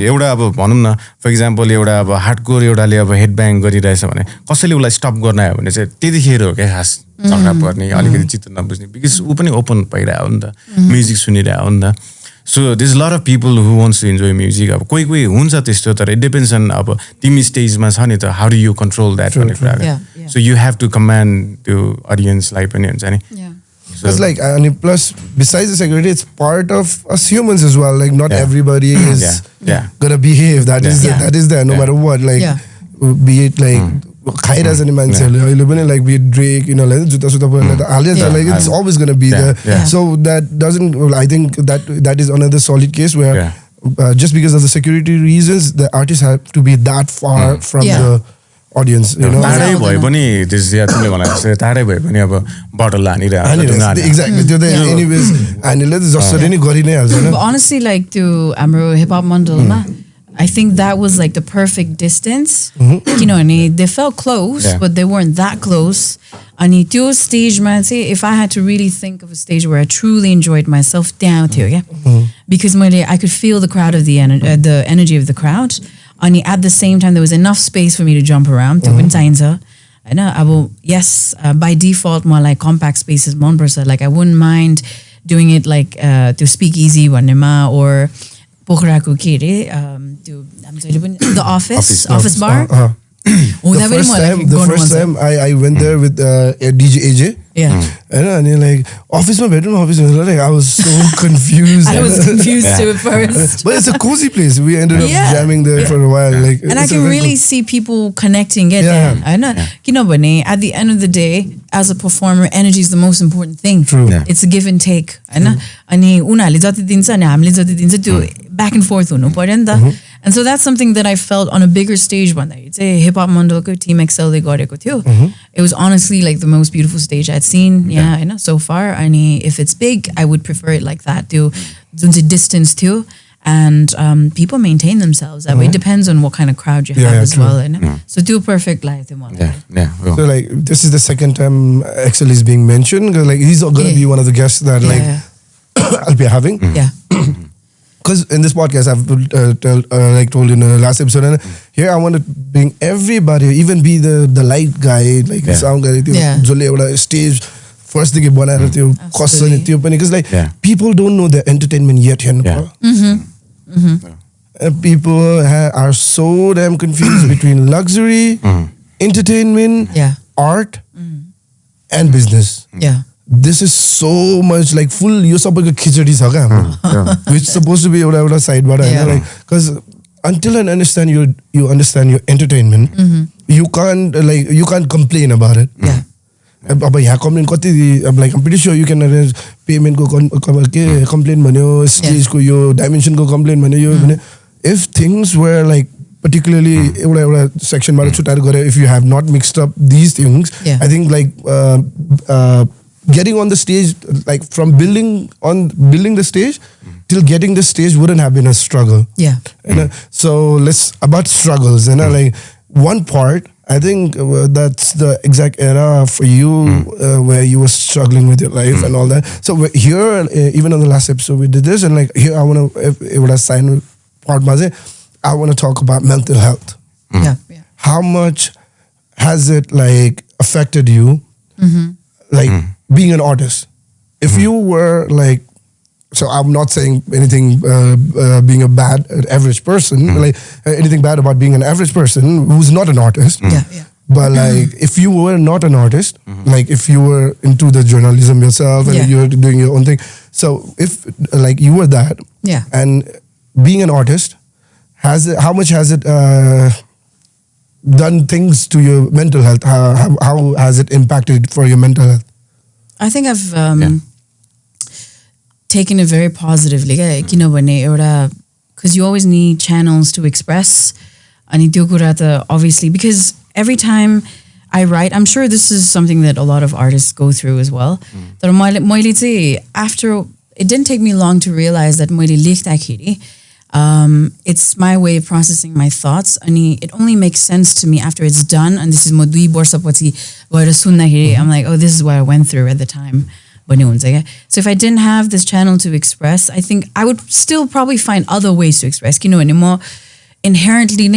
एउटा अब भनौँ न फर इक्जाम्पल एउटा अब हार्डकोर एउटाले अब हेड ब्याङ गरिरहेछ भने कसैले उसलाई स्टप गर्न आयो भने चाहिँ त्यतिखेर हो क्या खास झगडा पर्ने, अलिकति चित्त नबुझ्ने, बिकज ऊ पनि ओपन पाइरहेको हो नि त, म्युजिक सुनिरहेको हो नि त. So there's a lot of people who wants to enjoy music. अब कोही हुन्छ त्यस्तो, तर it depends on अब तिमी स्टेजमा छ नि त, how do you control that भन्ने कुरा. So you have to command त्यो audience लाई पनि हुन्छ नि. So it's like, and plus besides the security, it's part of us humans as well. Like not everybody is gonna behave. That is there no matter what. Like be it like खाइरहेछ नि मान्छेहरूले अहिले पनि like be it Drake, you know, like जुत्ता सुत्ता पहिला त हालिन्छ, like it's always going to be there. So that doesn't, I think that is another solid case where just because of the security reasons, the artists have to be that far from the audience, you know. टाढै भए पनि त्यसै तिमीले भने जस्तै टाढै भए पनि अब बटल हानिरहेको exactly त्यो त anyways हामीले त जसरी नै गरि नै हाल्छ हैन. Honestly, like to हाम्रो HipHop Mandal ma, I think that was like the perfect distance. You know, and they felt close, but they weren't that close. And त्यो stage man say, if I had to really think of a stage where I truly enjoyed myself down here, because I could feel the crowd of the energy of the crowd. And at the same time, there was enough space for me to jump around. I know, yes, by default, more like compact spaces, like I wouldn't mind doing it like to speak easy or Pokharaku Kiri, the office bar. The first time I went there with DJ AJ. Yeah. And you're like, office, like I was so confused. I was confused too at first. But it's a cozy place. We ended up jamming there for a while. Like, and I can really see people connecting it. I know. You know, at the end of the day, as a performer, energy is the most important thing. True. It's a give and take. And back and forth. And so that's something that I felt on a bigger stage one day. It's a HipHop Mandal ko Team XL they got it too. It was honestly like the most beautiful stage I'd seen. Yeah, I know so far. And if it's big, I would prefer it like that too. There's a distance too. And people maintain themselves that way. It depends on what kind of crowd you have as well. So do a perfect life. So like this is the second time XL is being mentioned. Like he's going to be one of the guests that like I'll be having. Yeah. Because in this podcast, I've like told you in the last episode, and here I want to bring everybody, even be the light guy, like the sound guy, the stage first thing because like people don't know the entertainment yet here in Nepal. People are so damn confused between luxury, entertainment, art, and business. Yeah. This is so much like full yo sabai ko khichadi cha ka which supposed to be एउटा side बाट हैन like cuz until I understand you understand your entertainment you can't complain about it. अब यहाँ complain कति अब like I'm pretty sure you can arrange payment को के complain भन्यो stage को यो dimension को complain भन्यो यो भने if things were like particularly एउटा section बाट छुटाएर गरे if you have not mixed up these things I think like getting on the stage, like from building the stage till getting the stage wouldn't have been a struggle. Yeah. So about struggles, like one part, I think that's the exact era for you where you were struggling with your life and all that. So here, even on the last episode we did this, and like here I want to sign part I want to talk about mental health. Yeah. How much has it like affected you? Like being an artist, if you were like, so I'm not saying anything being a bad average person, like anything bad about being an average person who's not an artist. But like if you were not an artist, like if you were into the journalism yourself and you were doing your own thing, so if like you were that, and being an artist, how much has it done things to your mental health? How has it impacted for your mental health? I think I've taken it very positively. You know, because you always need channels to express. And obviously, because every time I write, I'm sure this is something that a lot of artists go through as well. After, it didn't take me long to realize that it's my way of processing my thoughts. And it only makes sense to me after it's done. And this is I'm like, oh, this is what I went through at the time. So if I didn't have this channel to express, I think I would still probably find other ways to express. Inherently,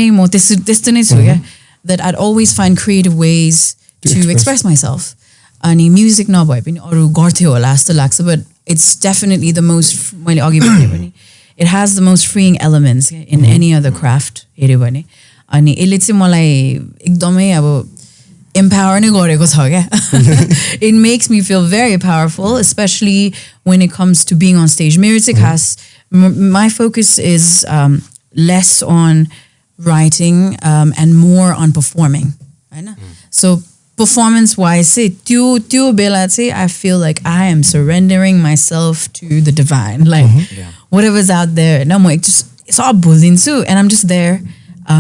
that I'd always find creative ways to express myself. And music but it's definitely the most, it has the most freeing elements in any other craft. It makes me feel very powerful, especially when it comes to being on stage. Music has, my focus is less on writing, and more on performing. Right? So performance-wise, say, त्यो बेला चाहिँ I feel like I am surrendering myself to the divine. Like whatever's out there. No, it's all भुलिदिन्छु, and I'm just there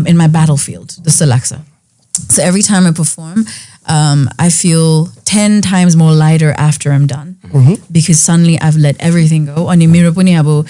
in my battlefield. त्यस्तो लाग्छ. So every time I perform, I feel 10 times more lighter after I'm done because suddenly I've let everything go. अनि मेरो पनि अब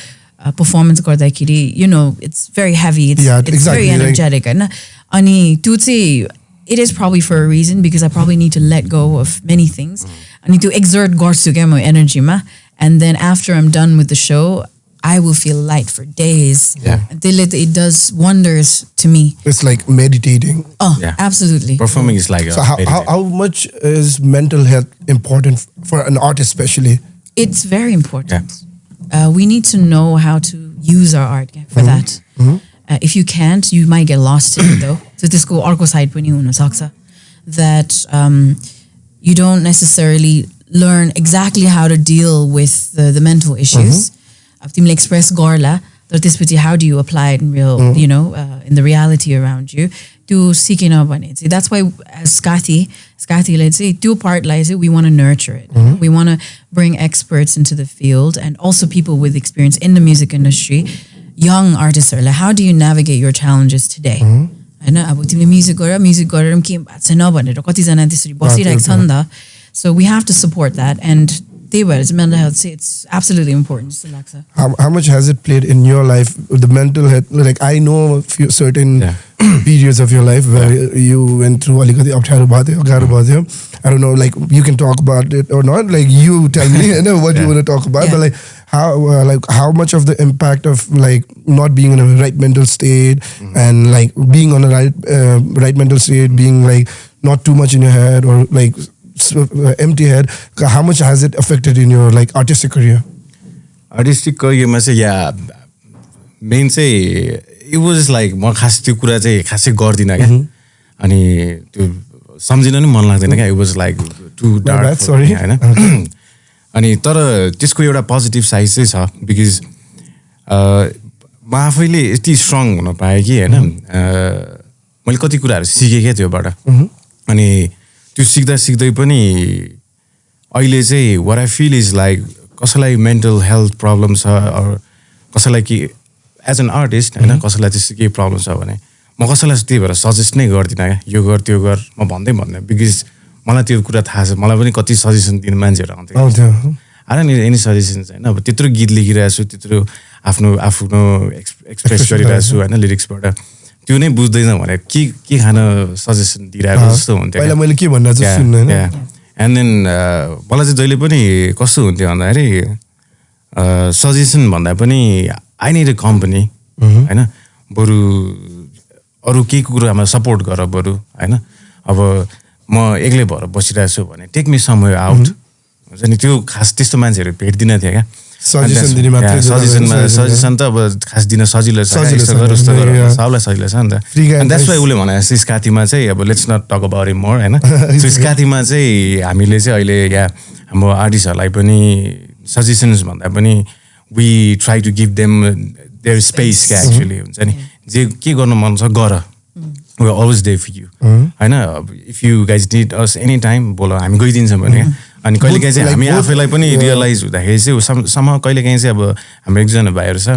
performance गर्दाखेरि, you know, it's very heavy. It's very energetic. होइन? अनि त्यो चाहिँ it is probably for a reason because I probably need to let go of many things. I need to exert गर्छु क्या म energy मा, and then after I'm done with the show, I will feel light for days. It does wonders to me. It's like meditating. Oh, absolutely. Performing is like so how much is mental health important for an artist especially? It's very important. We need to know how to use our art for that. If you can't, you might get lost in it though. So this go arco side पनि हुन सक्छ that you don't necessarily learn exactly how to deal with the mental issues. अब तिमीले express गर्ला, तर त्यसपछि how do you apply it in real, you know, in the reality around you? त्यो Chichen भने चाहिँ that's why as Skathyले चाहिँ त्यो partलाई चाहिँ we want to nurture it. We want to bring experts into the field and also people with experience in the music industry. Young artists are like, how do you navigate your challenges today? होइन अब तिमीले music गरेर पनि के भएको छैन भनेर कतिजना त्यसरी बसिरहेको छ नि त. So we have to support that, and त्यही भएर चाहिँ mental health चाहिँ it's absolutely important जस्तो लाग्छ. How much has it played in your life, the mental health? Like I know a few certain periods of your life where you went through अलिकति अप्ठ्यारो भयो थियो, गाह्रो भयो थियो. I don't know, like you can talk about it or not. Like you tell me, you know what you want to talk about. But like how much of the impact of like not being in a right mental state and like being on a right mental state, being like not too much in your head or like empty head, how much has it affected in your like artistic career? Artistic career मा चाहिँ main चाहिँ it was like म खास त्यो कुरा चाहिँ खासै गर्दिनँ क्या. अनि त्यो सम्झिन नि मन लाग्दैन क्या. It was like too dark for me, हैन. अनि तर त्यसको एउटा पोजिटिभ साइड चाहिँ छ बिकज म आफैले यति स्ट्रङ हुन पाएँ कि हैन. मैले कति कुराहरू सिकेँ क्या त्योबाट. अनि त्यो सिक्दै पनि अहिले चाहिँ what I feel is like कसैलाई मेन्टल हेल्थ प्रब्लम छ or कसैलाई कि एज एन आर्टिस्ट हैन कसैलाई त्यस्तो केही प्रब्लम छ भने म कसैलाई त्यही भएर सजेस्ट नै गर्दिनँ क्या. यो गर त्यो गर म भन्दैन बिकज मलाई त्यो कुरा थाहा छ. मलाई पनि कति सजेसन दिने मान्छेहरू आउँथ्यो. I don't need any suggestions हैन. अब त्यत्रो गीत लेखिरहेको छु, त्यत्रो आफ्नो एक्सप्रेस गरिरहेको छु हैन लिरिक्सबाट. त्यो नै बुझ्दैन भने के खान सजेसन दिइरहेको जस्तो हुन्थ्यो. पहिला मैले के भन्न चाहिँ सुन्नु हैन. एन्ड देन मलाई चाहिँ जहिले पनि कस्तो हुन्थ्यो भन्दाखेरि सजेसन भन्दा पनि आई निड अ कम्पनी हैन. बरु अरू केही कुरामा सपोर्ट गर बरु हैन. अब म एक्लै भएर बसिरहेको छु भने टेक मी समवेयर आउट हुन्छ नि. त्यो खास त्यस्तो मान्छेहरू भेट्दिन थियो क्या. सजेसन त अब खास दिन सजिलो छ. सबलाई सजिलो छ नि त. एन्ड द्याट्स वाइ उसले भने स्काथीमा चाहिँ अब let's not talk about it more हैन. सो स्काथीमा चाहिँ हामीले चाहिँ अहिले या हाम्रो आर्टिस्टहरूलाई पनि सजेसन्स भन्दा पनि we try to give them their space क्या. एक्चुअली हुन्छ नि जे के गर्न मन छ गर. We are always there for you. Hahn. If you guys need us anytime बोल हामी गइदिन्छौँ भने. अनि कहिलेकाहीँ चाहिँ हामी आफैलाई पनि रियलाइज हुँदाखेरि चाहिँ सम कहिलेकाहीँ चाहिँ अब हाम्रो एकजना भाइहरू छ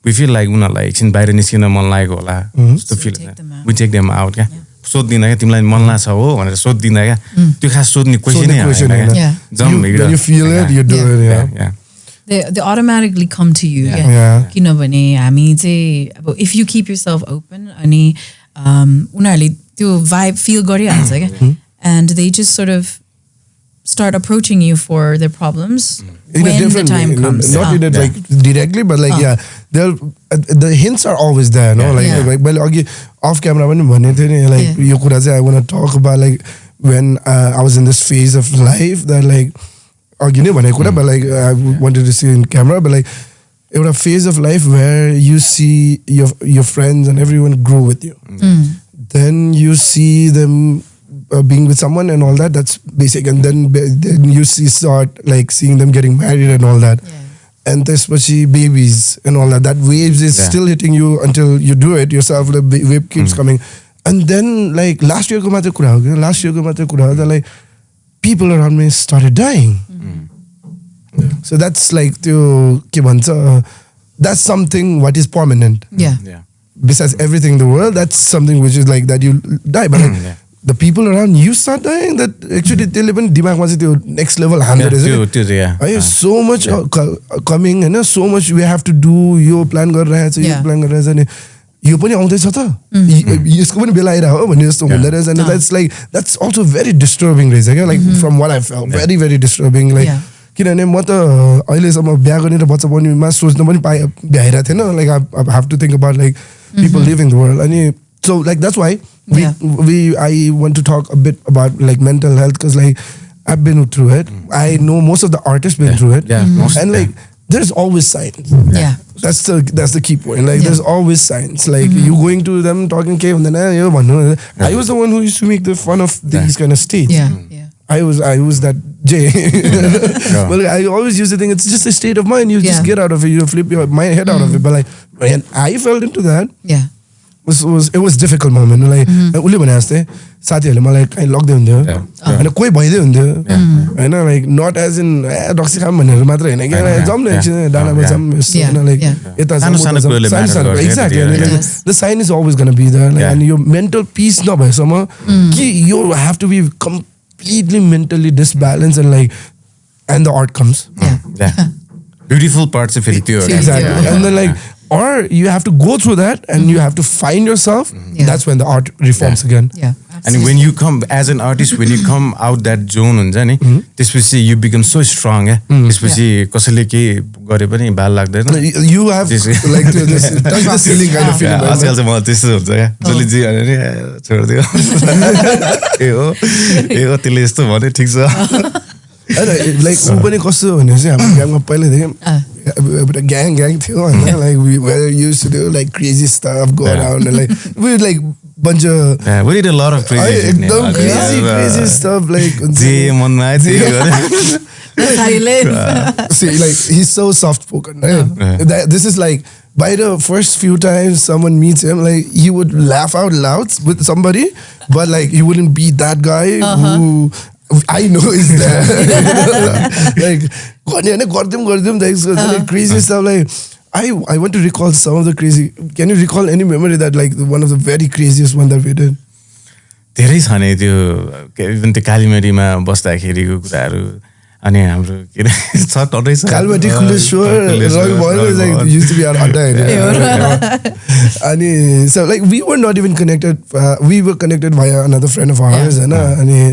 we feel like उनीहरूलाई एकछिन बाहिर निस्किन मन लागेको होला जस्तो फिल हुन्छ. We take them out क्या. सोध्दिनँ क्या तिमीलाई मन लाग्छ हो भनेर सोध्दिनँ क्या. त्यो खास सोध्ने क्वेसनै आएन क्या. जम हिँड. You feel it, you do it. Yeah. They automatically come to you. किनभने हामी चाहिँ अब if you keep yourself open अनि उनीहरूले त्यो vibe feel गरिहाल्छ क्या. And they just sort of start approaching you for their problems when the time comes. Not in it like directly, but like the hints are always there, no? Like well, off camera पनि भन्ने थियो नि like यो कुरा चाहिँ I want to talk about like when I was in this phase of life that like अघि नै भनेको कुरा, but like I wanted to see in camera, but like एउटा phase of life where you see your friends and everyone grow with you. Then you see them being with someone and all that, that's basic. And then you start like seeing them getting married and all that. and त्यसपछि babies and all that waves is still hitting you until you do it yourself. The wave keeps coming, and then like last year ko matra kura ho like people around me started dying. So that's like that's something what is permanent. Yeah. Besides everything in the world, that's something which is like that you die, but like, the people around you start dying. That actually they live in dimag ma next level 100 is it? So much coming and so much we have to do. Yo plan गरिरहेछ यो plan गरिरहेछ अनि यो पनि आउँदैछ त यसको पनि बेला आइरा हो भन्ने जस्तो हुँदै रहेछ and that's also very disturbing रहेछ क्या like from what I felt very very disturbing like किनभने म त अहिलेसम्म बिहा गर्ने र बच्चा बनिमा सोच्न पनि भ्याइरा थिएन like I have to think about like people living the world अनि so like that's why I want to talk a bit about like mental health because like I've been through it. I know most of the artists been through it. And like there's always signs. That's the key point. Like there's always signs. Like you going to them talking cave and then I was the one who used to make the fun of these kind of states. I was that Jay. But I always used to think it's just a state of mind. You just get out of it. You flip your head out of it. But like when I fell into that. It was difficult moment. Like उले भने जस्तै साथीहरुले मलाई कहीं लग्दै हुन्थ्यो हैन कोही भइदै हुन्थ्यो हैन like not as in डक्सी खाम भनेर मात्र हैन के जम न एकछिन डाँडामा जम हैन like यता जम exactly the sign is always going to be there like and your mental peace नभएसम्म कि you have to be completely mentally disbalanced and like and the art comes beautiful parts of it exactly and then like or you have to go through that and you have to find yourself. That's when the art reforms again. And when you come as an artist, when you come out that zone, त्यसपछि you become so strong. त्यसपछि कसैले के गरे पनि बाल लाग्दैन. You have like this touch the ceiling kind of feeling. आजकल चाहिँ मलाई त्यस्तो हुन्छ क्या. जसले जे भने नि छोड्दियो. ए हो त्यसले यस्तो भने ठिक छ. Like ऊ पनि कस्तो भने चाहिँ हाम्रो ग्याङमा पहिलेदेखि एउटा gang थियो हैन like we were used to do like crazy stuff go around and like we like bunch of we did a lot of crazy crazy stuff like जे मनमा आयो see like he's so soft spoken right? This is like by the first few times someone meets him like he would laugh out loud with somebody but like he wouldn't be that guy who I know is that like like crazy stuff like I want to recall some of the crazy. Can you recall any memory that like one of the very craziest one that we did? धेरै छ नि त्यो even त्यो कालीमारीमा बस्दाखेरिको कुराहरू अनि हाम्रो के छ टटै छ Kalimati Khuleshwar like used to be our adda अनि so like we were not even connected we were connected via another friend of ours and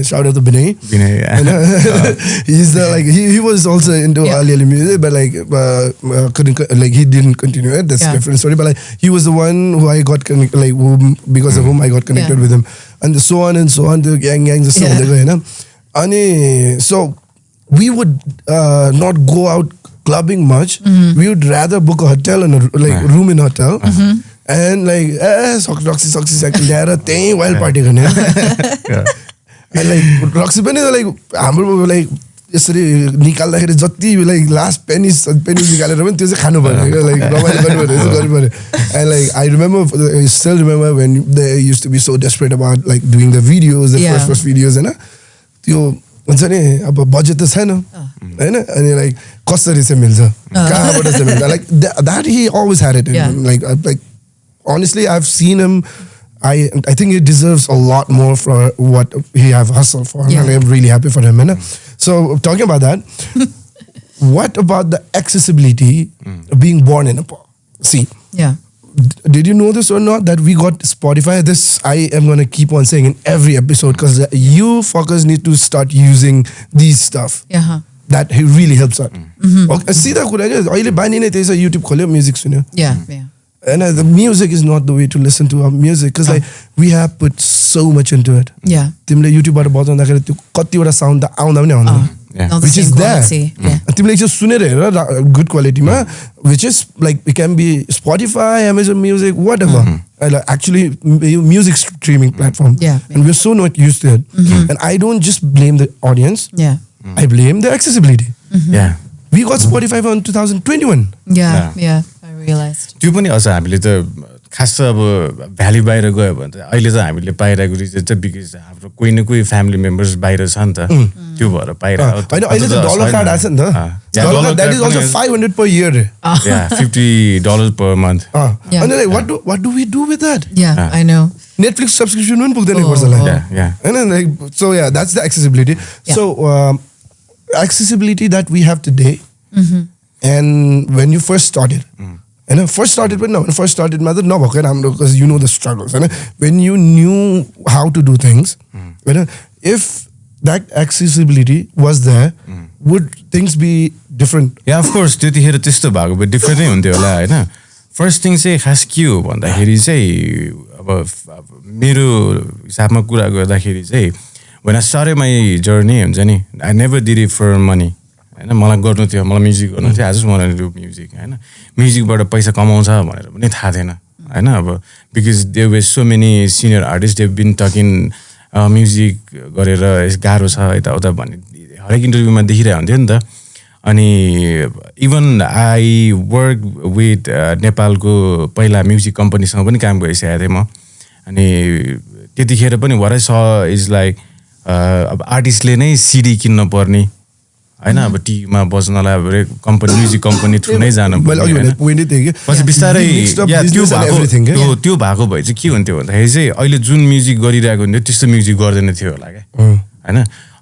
shout out to Binay he's the like he was also into early music but like couldn't like he didn't continue it that's a different story but like he was the one who I got connected like because of whom I got connected with him and so on the gangs so and so we would not go out clubbing much. We would rather book a hotel and like room in a hotel and like soxy wild party गर्ने and like Roxy पनि like हाम्रो like यसरी निकाल्दाखेरि जति like last penny निकालेर पनि त्यो चाहिँ खानु पर्यो like रमाइलो गर्नु पर्यो and like I still remember when they used to be so desperate about like doing the videos the first videos हैन त्यो हुन्छ नि अब बजेट त छैन हैन अनि लाइक कसरी चाहिँ मिल्छ कहाँबाट चाहिँ मिल्छ like that he always had it like honestly I've seen him I think he deserves a lot more for what he have hustled for and I'm really happy for him so talking about that what about the accessibility of being born in Nepal see did you know this or not that we got Spotify? This I am going to keep on saying in every episode because you fuckers need to start using these stuff. That really helps out. Okay, see that कुरा के अहिले बानी नै त्यही छ YouTube खोल्यो music सुन्यो. And the music is not the way to listen to our music because like we have put so much into it. तिमीले YouTube बाट बजाउँदाखेरि त्यो कतिवटा साउन्ड त आउँदा पनि आउँदैन. Which is there. तिमीले एकचोटि सुनेर हेर good quality मा which is like it can be Spotify, Amazon Music, whatever. Actually music streaming platform. And we're so not used to it. And I don't just blame the audience. I blame the accessibility. We got Spotify in 2021. Yeah, I realized. त्यो पनि अझ हामीले त खास अब valley बाहिर गयो भने त अहिले चाहिँ हामीले पाइरहेको रिजन चाहिँ बिकज हाम्रो कोही न कोही फ्यामिली मेम्बर्स बाहिर छ नि त त्यो भएर पाइरहेको होइन अहिले त डलर कार्ड आछ नि त that is also 500 per year. Yeah, $50 per month. And then like, what do we do with that? Yeah, I know. Netflix subscription पनि पुग्दैन पर्छ Yeah. And then like, so yeah, that's the accessibility. So accessibility that we have today, and when you first started, and first started mother no because you know the struggles, and when you knew how to do things, if that accessibility was there, would things be different? Yeah, of course. त्यतिखेर त्यस्तो भएको भए डिफरेन्टै हुन्थ्यो होला हैन. First thing चाहिँ खास के हो भन्दाखेरि चाहिँ अब मेरो हिसाबमा कुरा गर्दाखेरि चाहिँ when I started my journey हुन्छ नि, I never did it for money. हैन मलाई गर्नु थियो, मलाई म्युजिक गर्नु थियो. I just wanted to do music हैन. म्युजिकबाट पैसा कमाउँछ भनेर पनि थाहा थिएन हैन. अब because there were so many senior artists, they've been talking music गरेर गाह्रो छ यताउता भन्ने हरेक इन्टरभ्यूमा देखिरहेको हुन्थ्यो नि त. अनि इभन आई वर्क विथ नेपालको पहिला म्युजिक कम्पनीसँग पनि काम गरिसकेको थिएँ म. अनि त्यतिखेर पनि what I saw is like अब आर्टिस्टले नै सिडी किन्न पर्ने हैन. अब टिभीमा बज्नलाई अब कम्पनी म्युजिक कम्पनी थ्रु नै जानु पर्ने. पछि बिस्तारै त्यो भएको भए चाहिँ के हुन्थ्यो भन्दाखेरि चाहिँ अहिले जुन म्युजिक गरिरहेको हुन्थ्यो त्यस्तो म्युजिक गर्दैन थियो होला क्या हैन.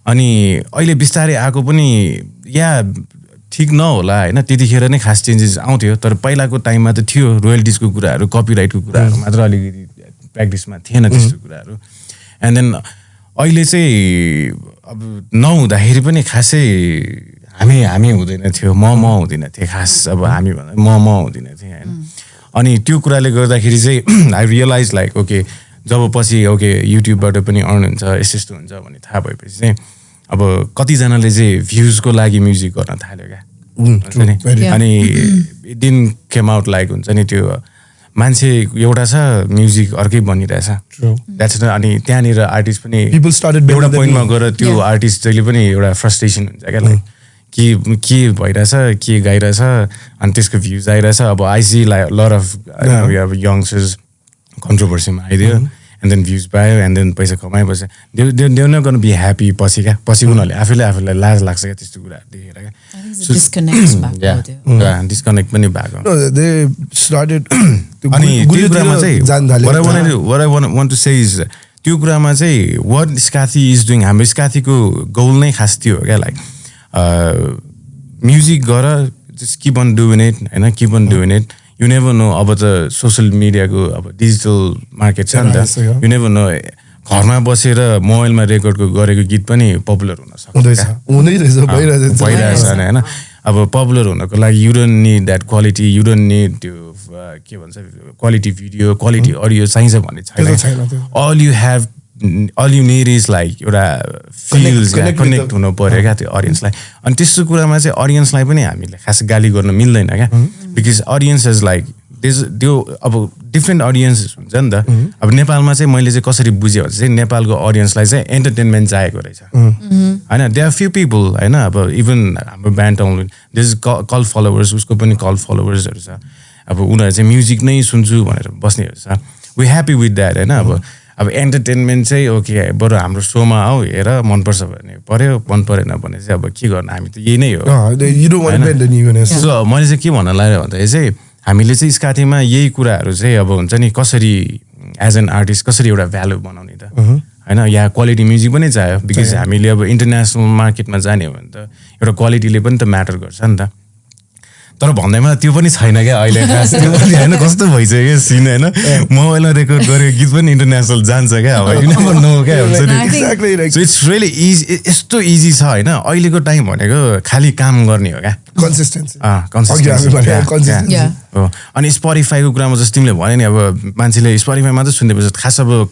अनि अहिले बिस्तारै आएको पनि या ठिक नहोला हैन. त्यतिखेर नै खास चेन्जेस आउँथ्यो. तर पहिलाको टाइममा त थियो रोयल्टिजको कुराहरू, कपिराइटको कुराहरू मात्र अलिकति प्र्याक्टिसमा थिएन त्यस्तो कुराहरू. एन्ड देन अहिले चाहिँ अब नहुँदाखेरि पनि खासै हामी हुँदैन थियो, म हुँदैन थिएँ खास. अब हामी भन्दा म हुँदैन थिएँ हैन. अनि त्यो कुराले गर्दाखेरि चाहिँ आई रियलाइज लाइक ओके जब पछि ओके युट्युबबाट पनि अर्न हुन्छ यस्तो हुन्छ भन्ने थाहा भएपछि चाहिँ अब कतिजनाले चाहिँ भ्युजको लागि म्युजिक गर्न थाल्यो क्या. अनि it didn't came out like हुन्छ नि त्यो मान्छे एउटा छ म्युजिक अर्कै बनिरहेछ. द्याट्स अनि त्यहाँनिर आर्टिस्ट पनि एउटा पोइन्टमा गएर त्यो आर्टिस्ट जहिले पनि एउटा फ्रस्ट्रेसन हुन्छ क्या. लाइक के भइरहेछ, के गाइरहेछ, अनि त्यसको भ्युज आइरहेछ. अब I see like lot of youngsters कन्ट्रोभर्सीमा आइदियो एन्ड देन भ्युज पायो एन्ड देन पैसा कमाएपछि they're not gonna be happy. पछि उनीहरूले आफूलाई लाज लाग्छ क्या त्यस्तो कुराहरू देखेर क्या. डिस्कनेक्ट पनि भएको. अनि त्यो कुरामा चाहिँ what I want to say is त्यो कुरामा चाहिँ what स्काथी इज डुइङ, हाम्रो स्काथीको गोल नै खास त्यो हो क्या. लाइक म्युजिक गर, just keep on doing it हैन, keep on doing it. You never know अब त सोसियल मिडियाको अब डिजिटल मार्केट छ नि त. यु नेभर नो घरमा बसेर मोबाइलमा रेकर्डको गरेको गीत पनि पपुलर हुन सक्छ, भइरहेछ हैन. अब पपुलर हुनको लागि you don't need that quality, you don't need त्यो के भन्छ क्वालिटी भिडियो, क्वालिटी अडियो चाहिन्छ भन्ने छैन. all you need is like एउटा फिल्स कनेक्ट हुनु पर्यो क्या त्यो अडियन्सलाई. अनि त्यस्तो कुरामा चाहिँ अडियन्सलाई पनि हामीले खास गाली गर्न मिल्दैन क्या. बिकज अडियन्स इज लाइक त्यो अब डिफ्रेन्ट अडियन्स हुन्छ नि त. अब नेपालमा चाहिँ मैले चाहिँ कसरी बुझेँ भने चाहिँ नेपालको अडियन्सलाई चाहिँ एन्टरटेनमेन्ट चाहिएको रहेछ होइन. देयर आर फ्यु पिपल होइन. अब इभन हाम्रो ब्यान्ड टाउन दिस कल फलोवर्स, उसको पनि कल फलोवर्सहरू छ. अब उनीहरू चाहिँ म्युजिक नै सुन्छु भनेर बस्नेहरू छ. वी ह्याप्पी विथ द्याट होइन. अब एन्टरटेनमेन्ट चाहिँ ओके बरु हाम्रो सोमा आऊ हेर मनपर्छ भने पर्यो, मन परेन भने चाहिँ अब के गर्नु, हामी त यही नै हो. सो मैले चाहिँ के भन्न लाग्यो भन्दाखेरि चाहिँ हामीले चाहिँ स्काथीमा यही कुराहरू चाहिँ अब हुन्छ नि कसरी एज एन आर्टिस्ट कसरी एउटा भ्यालु बनाउने त होइन. यहाँ क्वालिटी म्युजिक पनि चाहियो बिकज हामीले अब इन्टरनेसनल मार्केटमा जाने हो भने त एउटा क्वालिटीले पनि त म्याटर गर्छ नि त. तर भन्दैमा त्यो पनि छैन क्या अहिले खास. त्यो पनि होइन कस्तो भइसक्यो सिन होइन. मोबाइलमा रेकर्ड गरेको गीत पनि इन्टरनेसनल जान्छ क्या. अब यु नेभर नो क्या हुन्छ नि. सो इट्स रियली इजी, यस्तो इजी छ होइन. अहिलेको टाइम भनेको खालि काम गर्ने हो क्या. कन्सिस्टेन्सी. अनि स्पोटिफाईको कुरामा जस्तो तिमीले भन्यो नि अब मान्छेले स्पोटिफाई मात्रै सुन्दैपछि खास अब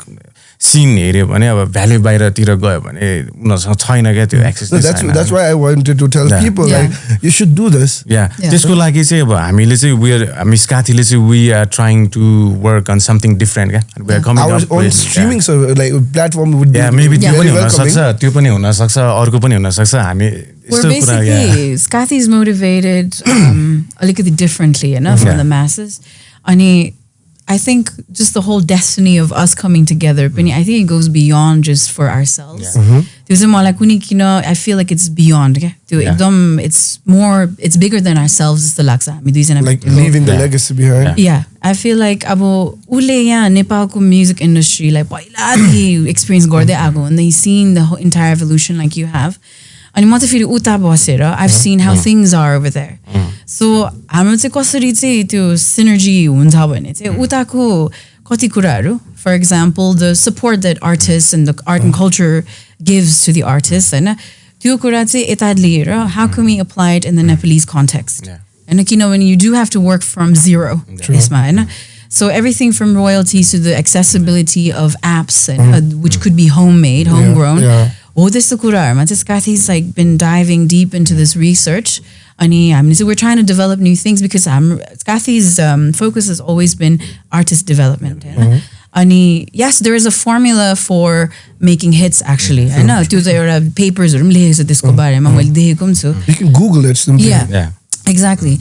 सिन हेऱ्यो भने अब भ्याली बाहिरतिर गयो भने उनीहरूसँग छैन क्या त्यो access That's why I wanted to tell people like you should do this. त्यसको लागि चाहिँ अब हामीले चाहिँ हामी स्काथीले चाहिँ we are trying to work on something different क्या we are coming Our up own with streaming service like platform would be maybe त्यो पनि very हुन welcoming. सक्छ त्यो पनि हुन सक्छ अर्को पनि हुन सक्छ हामी We're basically Skathy is motivated a little bit differently from the masses. And I think just the whole destiny of us coming together, I think it goes beyond just for ourselves. I feel like it's beyond. It's bigger than ourselves. Like leaving the legacy behind. Yeah, I feel like Nepal ko music industry like experience and they seen the whole entire evolution like you have. And I've seen how things are over there. So हाम्रो चाहिँ कसरी चाहिँ त्यो synergy हुन्छ भने चाहिँ उताको कति कुराहरू for example the support that artists and the art and culture gives to the artists हैन त्यो कुरा चाहिँ यता लिएर how can we apply it in the Nepalese context and when you do have to work from zero यसमा हैन so everything from royalties to the accessibility of apps and which could be homemade homegrown त्यस्तो कुराहरुमा चाहिँ Skathy's like been diving deep into this research and so we're trying to develop new things because Skathy's focus has always been artist development and yes there is a formula for making hits actually I know त्यो चाहिँ एउटा पेपर्हरु पनि लेखेको छ त्यसको बारेमा मैले देखेको पनि छु you can google it simply. yeah exactly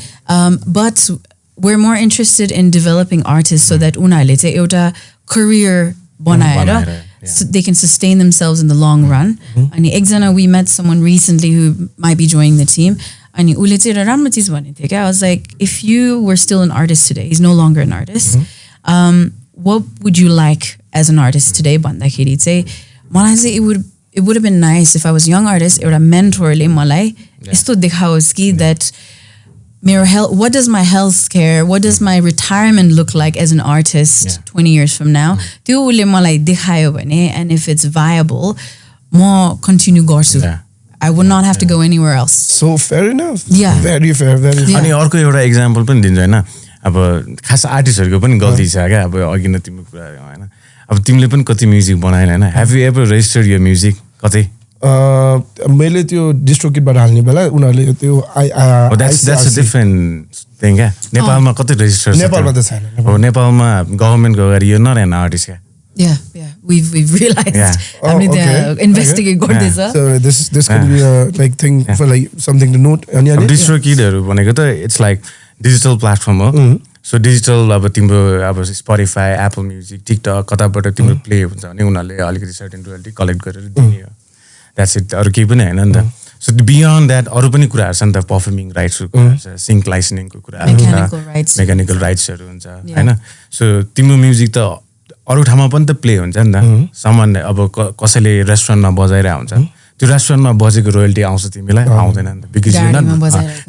but we're more interested in developing artists so that उनीहरुले चाहिँ एउटा career बनाएर so they can sustain themselves in the long run. And एकजना we met someone recently who might be joining the team. And उले चाहिँ एउटा राम्रो चीज भनेको थियो क्या I was like if you were still an artist today he's no longer an artist what would you like as an artist today भन्दाखेरि चाहिँ मलाई चाहिँ it would have been nice if I was a young artist एउटा mentorले मलाई यस्तो देखाओस् कि that what does my health care, what does my retirement look like as an artist 20 years from now? त्यो उले मलाई देखायो भने and if it's viable, म continue गर्छु. I would not have to go anywhere else. So fair enough. Yeah. Very fair, very fair. अनि अर्को एउटा एक्जाम्पल पनि दिन्छु हैन अब खास आर्टिस्टहरुको पनि गल्ती छ क्या अब अघि न तिम्रो कुरा हैन अब तिमीले पनि कति म्युजिक बनाएन हैन have you ever registered your music कतै मैले त्यो डिस्ट्रोकिटबाट हाल्ने बेला उनीहरुले त्यो that's a different thing क्या नेपालमा कतै रेजिस्टर छ नेपालमा त छैन हो नेपालमा गभर्नमेन्टको अगाडि यो नरहेन आर्टिस्ट क्या Yeah, we've realized. I mean, they investigate गर्दैछ. So this can be a like thing for like something to note. अनि डिस्ट्रोकिटहरु भनेको त it's like digital platform हो so digital अब तिम्रो अब Spotify, Apple Music, TikTok कताबाट तिम्रो प्ले हुन्छ भने उनीहरुले अलिकति certain royalty कलेक्ट गरेर दिने हो that's it अरु केही पनि हैन नि त so beyond that अरु पनि कुराहरु छ नि त performing rights को कुरा छ sync licensing को कुरा हुन्छ mechanical rights हरु हुन्छ हैन so तिम्रो म्युजिक त अरु ठाउँमा पनि त प्ले हुन्छ नि त सामान्य अब कसैले रेस्टुरेन्टमा बजाइरा हुन्छ त्यो रेस्टुरेन्टमा बजेको रोयल्टी आउँछ तिमीलाई आउँदैन नि त बिकज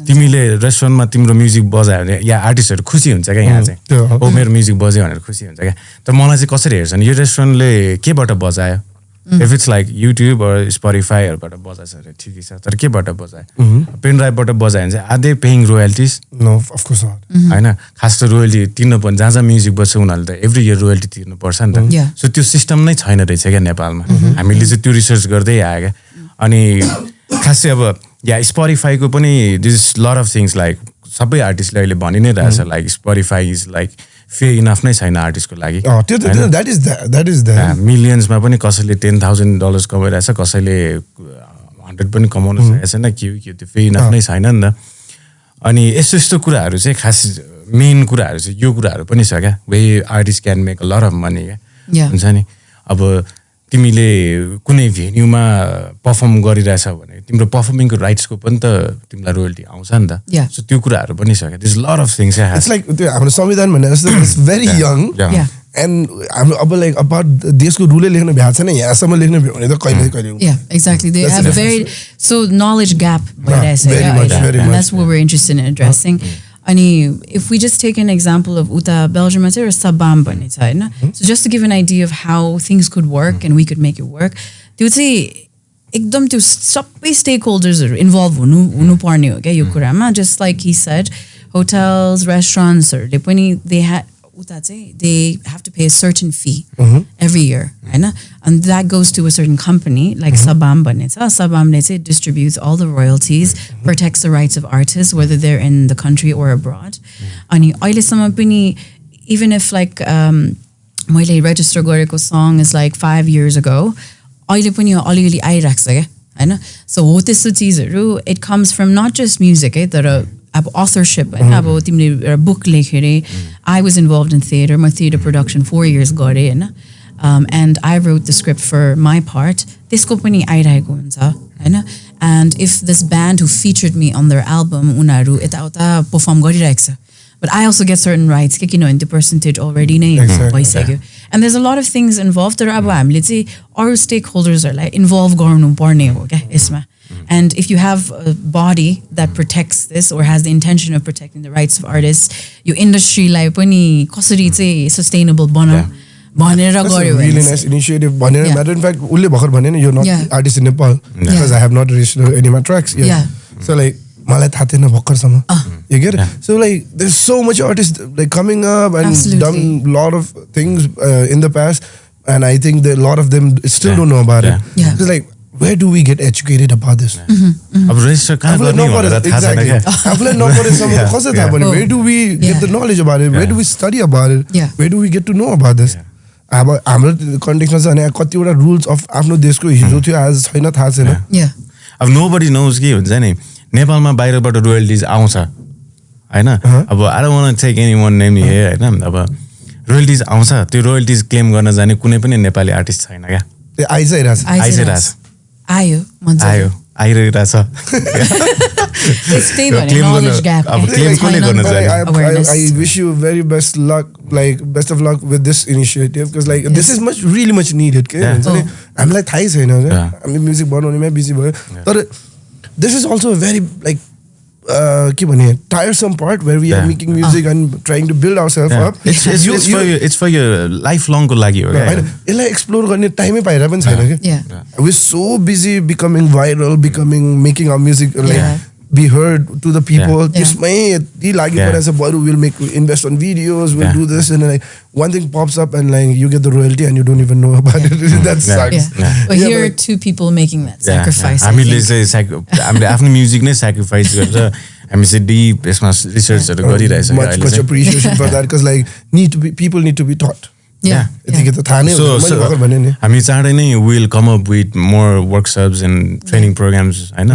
तिमीले रेस्टुरेन्टमा तिम्रो म्युजिक बजायो भने या आर्टिस्टहरु खुसी हुन्छ क्या यहाँ चाहिँ ओ मेरो म्युजिक बज्यो भनेर खुसी हुन्छ क्या तर मलाई चाहिँ कसरी हेर्छन् यो रेस्टुरेन्टले केबाट बजायो if it's like YouTube or Spotify बाट बजाछ अरे ठिकै छ तर केबाट बजायो पेन ड्राइभबाट बजायो भने चाहिँ आधे पेइङ रोयल्टीज नो अफ कोर्स नट हैन खास त रोयल्टी तिर्नु पर्छ जहाँ जहाँ म्युजिक बज्छ उनीहरुले त एभ्री इयर रोयल्टी तिर्नु पर्छ नि त सो त्यो सिस्टम नै छैन रहेछ क्या नेपालमा हामीले चाहिँ त्यो रिसर्च गर्दै आए क्या अनि खास चाहिँ अब या स्पोटिफाईको पनि this lot of things like सबै आर्टिस्टले अहिले भनि नै रहेछ like Spotify is like fair enough नै छैन आर्टिस्टको लागि that is that मिलियन्समा पनि कसैले $10,000 कमाइरहेछ कसैले 100 पनि कमाउन सकेको छैन के त्यो फेयर इनफ नै छैन नि त अनि यस्तो यस्तो कुराहरू चाहिँ खास मेन कुराहरू चाहिँ यो कुराहरू पनि छ क्या वे artist can make a lot of money क्या हुन्छ नि अब तिमीले कुनै भेन्यूमा परफर्म गरिरहेछ भने तिम्रो परफर्मिङको राइट्सको पनि त तिमीलाई रोयल्टी आउँछ नि त सो त्यो कुराहरू पनि छ क्या this lot of things it's like त्यो हाम्रो संविधान भने जस्तो इट्स भेरी यङ एन्ड हाम्रो अब लाइक अबाउट देशको रुलै लेख्न भ्याएको छैन यहाँसम्म लेख्न भ्यो भने त कहिले कहिले exactly they have a very so knowledge gap and that's what we're interested in addressing. And if we just take an example of Uta Belgium or Sabam bhanne cha haina so just to give an idea of how things could work and we could make it work त्यो चाहिँ एकदम त्यो सबै स्टेकहोल्डर्सहरु involve हुनु पर्ने हो क्या यो कुरामा just like he said hotels restaurants हरुले पनि उता चाहिँ they have to pay a certain fee every year, Hahn? And that goes to a certain company like Sabam भन्ने छ. Sabamले चाहिँ distributes all the royalties, protects the rights of artists whether they're in the country or abroad. अनि अहिलेसम्म पनि even if like मैले register गरेको song is like 5 years ago, अहिले पनि अलिअलि आइराख्छ क्या, हैन? So हो त्यस्तो चिजहरू it comes from not just music, तर अब authorship, हैन? अब तिमीले book लेखेर I was involved in theater, my theater production 4 years गरे, हैन? And I wrote the script for my part. त्यसको पनि आइरहेको हुन्छ, हैन? And if this band who featured me on their album उनीहरू यताउता perform गरिरहेको छ, but I also get certain rights, you know, in the percentage already भइसक्यो. And there's a lot of things involved. तर अब हामीले चाहिँ अरू stakeholdersहरूलाई involve गर्नुपर्ने हो क्या यसमा. And if you have a body that protects this or has the intention of protecting the rights of artists, यो industryलाई पनि कसरी चाहिँ sustainable बनाऊ भनेर गर्यो. Really nice initiative. Matter in fact, उले भर्खर भने नि, you're not artist in Nepal because I have not registered any of my tracks yet. So like मलाई थाहा थिएन भर्खरसम्म. You get it? So like there's so much artists like coming up and done a lot of things in the past, and I think that a lot of them still don't know about it. Because like where do we get educated about this? अब register कहाँ गर्ने भनेर थाहा छैन क्या. आफूलाई नपरेसम्म कसरी थाहा भने? Where do we get the knowledge about it? Where do we study about it? Where do we get to know about this? अब हाम्रो कन्टेक्स्टमा चाहिँ अनि कतिवटा रुल्स अफ आफ्नो देशको हिजो थियो आज छैन थाहा छैन. अब nobody knows के हुन्छ नि, नेपालमा बाहिरबाट रोयल्टिज आउँछ, हैन? अब I don't want to take anyone name here, हैन? अब रोयल्टिज आउँछ, त्यो रोयल्टिज क्लेम गर्न जाने कुनै पनि नेपाली आर्टिस्ट छैन क्या. त्यो आइरहेछ आइरहेछ. I wish you very best of luck with this initiative because like this is really much needed. I'm like थाहै छैन, हामी म्युजिक बनाउनेमै बिजी भयो. तर this is also a very like के भने tiresome part where we are making music and trying to build ourselves up. It's for your lifelong को लागि हो क्या. यसलाई एक्सप्लोर गर्ने टाइमै पाइरा पनि छैन क्या. We're so busy becoming viral, making our music like be heard to the people. त्यसमै यति लागि परेछ, बरु we'll invest on videos, we'll do this, and like one thing pops up and like you get the royalty and you don't even know about it. That sucks. But here are two people making that sacrifice. हामीले चाहिँ हामीले आफ्नो music नै sacrifice गरेर हामी चाहिँ deep यसमा रिसर्चहरु गरिरहेछ. Much appreciation for that because like people need to be taught. यतिकै त थाहा नै हो, मैले भर्खर भने नि. हामी चाँडै नै will come up with more workshops and training programs, हैन?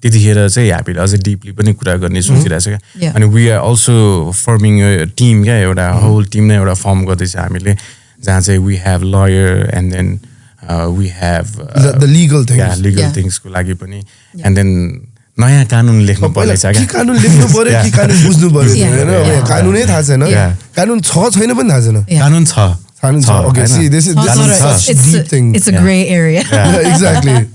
त्यतिखेर चाहिँ हामीले अझै डिपली पनि कुरा गर्ने सोचिरहेछ क्या. अनि we are also forming team क्या, एउटा होल टिम नै एउटा फर्म गर्दैछ हामीले, जहाँ चाहिँ we have lawyer and then we have the legal थिङ्सको लागि पनि, एन्ड देन नयाँ कानुन लेख्नु पर्दैछ क्या. कानुन लेख्नु पर्यो कि कानुन बुझ्नु पर्यो हैन? कानुनै थाहा छैन. कानुन छैन पनि थाहा छैन. कानुन छ. Okay, see, this is such deep thing. It's a gray area. Exactly.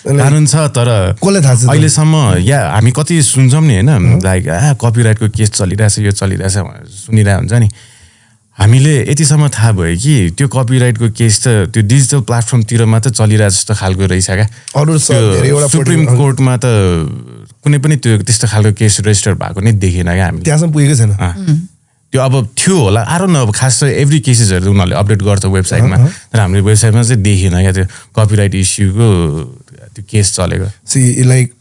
कानुन छ तर अहिलेसम्म हामी कति सुन्छौँ नि, हैन? लाइक कपिराइटको केस चलिरहेछ, यो चलिरहेछ सुनिरहेको हुन्छ नि. हामीले यतिसम्म थाहा भयो कि त्यो कपिराइटको केस त त्यो डिजिटल प्लेटफर्मतिर मात्र चलिरहेछ जस्तो खालको रहेछ क्या. सुप्रिम कोर्टमा त कुनै पनि त्यो त्यस्तो खालको केस रेजिस्टर भएको नै देखेन क्या हामीले. त्यहाँसम्म पुगेको छैन. त्यो अब थियो होला, I don't know, अब खास एभ्री केसेसहरू उनीहरूले अपडेट गर्छ वेबसाइटमा, तर हाम्रो वेबसाइटमा चाहिँ देखिएन क्या त्यो कपिराइट इस्युको त्यो केस चलेको. See, like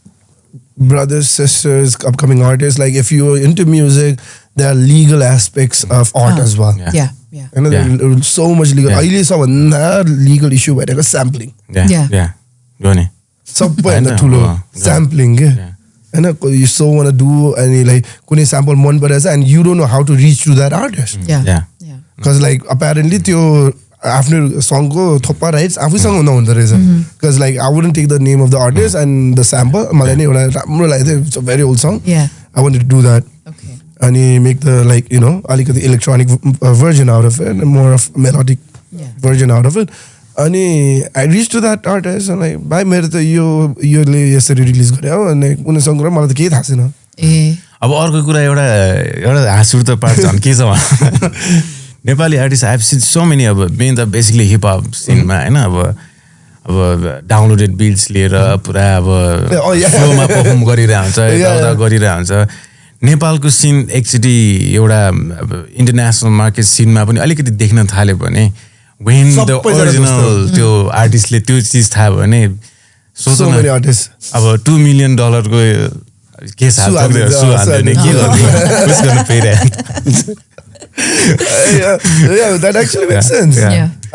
brothers, sisters, upcoming artists, like if you're into music, there are legal aspects of art as well. You know, there's so much legal. अहिले सबभन्दा legal issue भइरहेको sampling. गर्ने सबैभन्दा ठुलो sampling के. And you so want to do and like कुनै sample मन परेछ and you don't know how to reach to that artist. Because like apparently त्यो आफ्नो song को थोपा rights आफैसँग नहुँदो रहेछ. Because like I wouldn't take the name of the artist and the sample. मलाई नै एउटा राम्रो लाग्यो, it's a very old song. I wanted to do that. And you make the like, you know, अलिकति electronic version out of it and more of melodic version out of it. अनि I reached to that artist and like भाइ मेरो त योले यसरी release गर्यो अनि कुनै सङ्ग र मलाई त केही थाहा छैन. अब अर्को कुरा एउटा हाँसउठ्दो पार्ट झन् के छ Nepali artist I have seen so many. अब मेन त बेसिकली हिपहप सिनमा हैन, अब डाउनलोडेड बिट्स लिएर पुरा अब फ्लोमा परफर्म गरिरहेको हुन्छ, यताउता गरिरहेको हुन्छ. नेपालको सिन एकचोटि एउटा इन्टरनेसनल मार्केट सिनमा पनि अलिकति देख्न थाल्यो भने when the original त्यो आर्टिस्टले त्यो चिज थाहा भयो भने सोच न अब $2 million को के सु हाल्यो नि के गर्नु उस गर्न पेरे Yeah, that actually makes sense.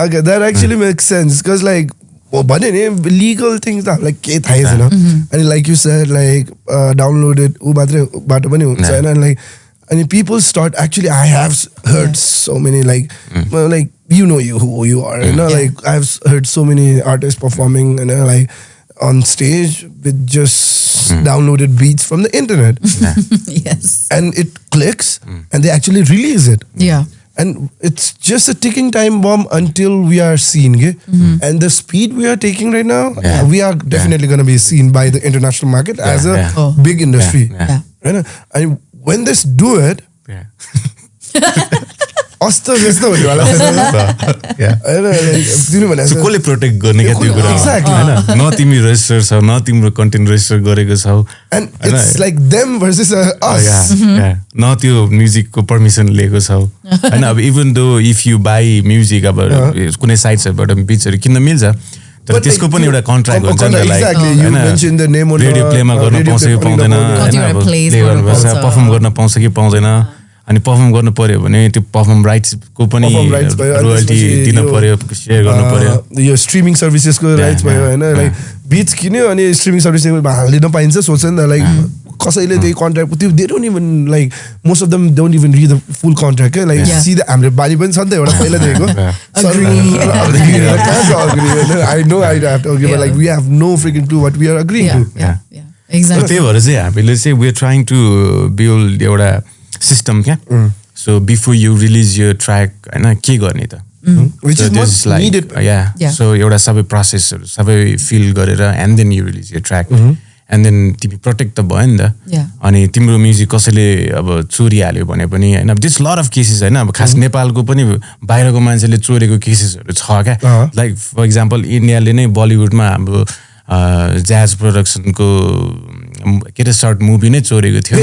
Okay, that actually makes sense because like but legal things are like ke thai chhaina and like you said like downloaded bato pani huncha and like and people start actually I have heard so many like like you know who you are you know like I've heard so many artists performing and like on stage with just downloaded beats from the internet. Yes. And it clicks and they actually release it. Yeah. And it's just a ticking time bomb until we are seen. And the speed we are taking right now, we are definitely going to be seen by the international market as a big industry. Right? And when they do it, अस्तो जस्तो हुने वाला छ कसले protect गर्ने क्या त्यो कुरा हैन न तिमी रेजिस्टर छौ न तिम्रो कन्टेन्ट रेजिस्टर गरेको छौ and it's like them versus us न त्यो म्युजिकको पर्मिसन लिएको छौ हैन अब even though if you by music अब कुनै साइट्सहरुबाट बिट्सहरु किन्न मिल्छ तर त्यसको पनि एउटा कन्ट्र्याक्ट हुन्छ नि लाइक रेडियो प्लेमा गर्न पाउँछ कि पाउँदैन हैन प्ले गर्नुपर्छ परफर्म गर्न पाउँछ कि पाउँदैन अनि परफर्म गर्नु पर्यो भने त्यो परफर्म राइट्सको पनि रोयल्टी दिन पर्यो शेयर गर्नु पर्यो यो स्ट्रिमिङ सर्भिसेसको राइट्स भयो हैन लाइक बिट्स किन्यो अनि स्ट्रिमिङ सर्भिसमा हाल्दिन पाइन्छ सोच्छ नि लाइक कसैले त्यही कन्ट्र्याक्ट त्यो they don't even like most of them don't even read the full contract के लाइक सिधा हाम्रो बानी पनि छ नि त एउटा पहिला देखेको I know I have to give like we have no freaking clue what we are agreeing to exactly त्यही भएर चाहिँ हामीले चाहिँ we are trying to build एउटा सिस्टम क्या सो बिफोर यु रिलिज यो ट्र्याक हैन के गर्ने त सो एउटा सबै प्रोसेसहरु सबै फिल गरेर एन्ड देन यु रिलिज यो ट्र्याक एन्ड देन तिमी प्रोटेक्ट त भयो नि त अनि तिम्रो म्युजिक कसैले अब चोरी हाल्यो भने पनि हैन दिस लट अफ केसेस हैन अब खास नेपालको पनि बाहिरको मान्छेले चोरेको केसेसहरु छ क्या लाइक फर इक्जाम्पल इन्डियाले नै बलिउडमा हाम्रो ज्याज प्रोडक्सनको के रे सर्ट मुभी नै चोरेको थियो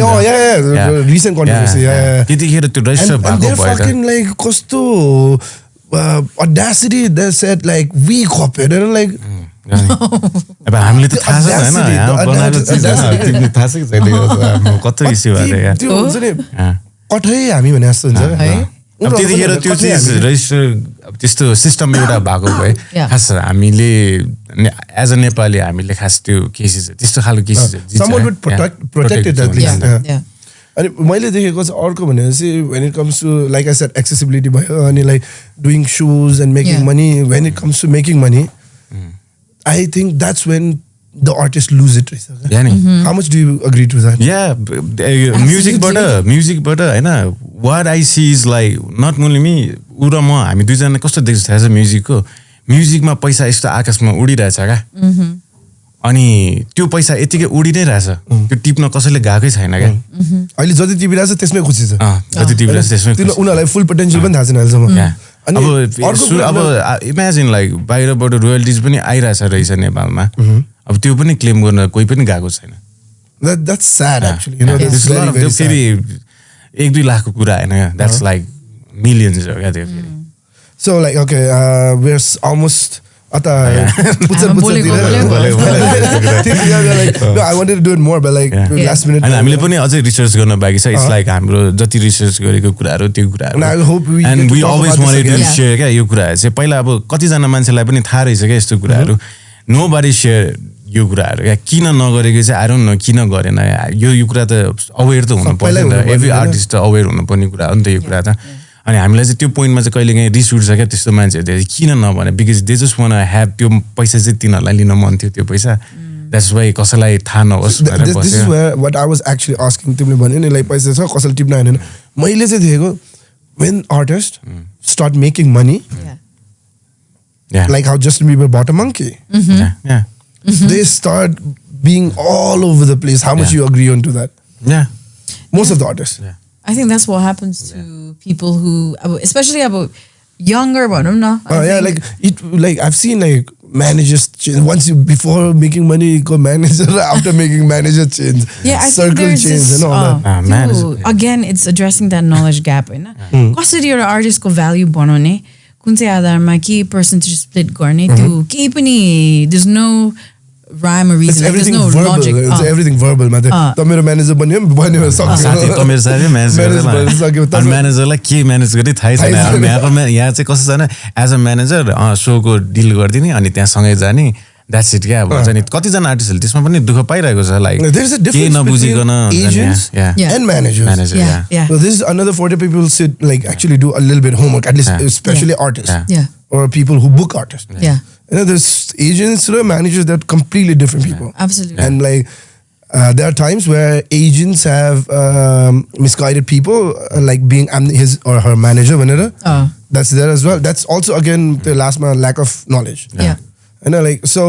रिसेन्ट कन्ट्रोभर्सी त्यतिखेर त्यो रजिस्टर भएको भएर लाइक कस्तो audacity they said like we copied हैन लाइक अब हामीले त थाहा छ हैन यहाँ बनाएको चिज हैन थाहा छ कि छैन कत्रो इस्यु भएर त्यो हुन्छ नि कठै हामी भने जस्तो हुन्छ है अब त्यतिखेर त्यो चिज रजिस्टर त्यस्तो सिस्टम एउटा भएको भए खास हामीले एज अ नेपाली हामीले खास त्यो केसेस त्यस्तो खालको केसेस प्रोटेक्टेड अनि मैले देखेको चाहिँ अर्को भनेपछि when it comes to like I said accessibility भयो अनि like doing shows and making money when it comes to making money I think that's when the artists lose it. How much do you agree to that? Yeah, music but Hahn what I see is like not only me उ र म हामी दुई जना कस्तो देख्छ थाहा छ म्युजिकको म्युजिकमा पैसा यस्तो आकाशमा उडिरहेछ क्या अनि त्यो पैसा यतिकै उडि नै रहेछ त्यो टिप्न कसैले गएकै छैन क्या अहिले जति टिपिरहेछ त्यसमै खुसी छ जति टिपिरहेछ त्यसमै उनीहरूलाई फुल पोटेन्शियल पनि थाहा छैन अहिलेसम्म अब इमेजिन लाइक बाहिरबाट रोयल्टिज पनि आइरहेछ रहेछ नेपालमा अब त्यो पनि क्लेम गर्न कोही पनि गएको छैन that's sad actually you know this is very फेरि 1-2 लाखको कुरा हैन that's like millions हो क्या त्यो फेरि so like okay we're almost ata puchar no I wanted to do it more but like last minute and हामीले पनि अझै रिसर्च गर्न बाँकी छ इट्स लाइक हाम्रो जति रिसर्च गरेको कुराहरु त्यो कुराहरु and we always wanted to share क्या यो कुराहरु चाहिँ पहिला अब कति जना मान्छेलाई पनि थाहा रहेछ क्या यस्तो कुराहरु nobody share यो कुराहरु क्या किन नगरेको चाहिँ आई डोन्ट नो किन गरेन यो कुरा त अवेयर त हुनु पर्छ नि एभ्री आर्टिस्ट त अवेयर हुनुपर्ने कुरा हो नि त यो कुरा त अनि हामीलाई चाहिँ त्यो पोइन्टमा चाहिँ कहिलेकाहीँ रिस उठ्छ क्या त्यस्तो मान्छेहरूले किन नभने because they just want have त्यो पैसा चाहिँ तिनीहरूलाई लिन मन थियो त्यो पैसा द्याट्स वाइ कसैलाई थाहा नहोस् भनेर बस्यो this is what I was actually asking तिमीले भन्यो नि लाइक पैसा छ कसैले टिप्न आएन मैले चाहिँ देखेको when artist start making money like how Justin Bieber but a monkey they start being all over the place. How much you agree on to that? Most of the artists. I think that's what happens to people who, especially about younger, but I'm not. Like I've seen like managers change. Once you before making money, you go manager. After making manager change. Yeah, I think circle there's change this, and all that. again, it's addressing that knowledge gap. कसरी एउटा आर्टिस्टको भ्याल्यु बनाउने कुन चाहिँ आधारमा के percentage split गर्ने त्यो केही पनि there's no rhyme or It's reason. Like, there's everything no verbal. logic. It's everything verbal. त मेरो म्यानेजर बन्यो बन्यो सक्यो साथी त मेरो साथी म्यानेजर म्यानेजरलाई के म्यानेज गर्ने थाहै छैन यहाँ चाहिँ कस्तो छैन एज अ म्यानेजर सोको डिल गरिदिने अनि त्यहाँ सँगै जाने द्याट्स इट क्या भन्छ नि कतिजना आर्टिस्टहरूले त्यसमा पनि दुःख पाइरहेको छ लाइक केही नबुझिकन agents and managers. Yeah. So this is another 40 people sit like actually do a little bit homework, at least especially artists Yeah. or people who book artists. Yeah. You know, there's agents, managers that are completely different people. Absolutely. And like there are times where agents have misguided people, like being his or her manager, whenever. That's there as well. That's also again the last man lack of knowledge. Yeah. You know, like so.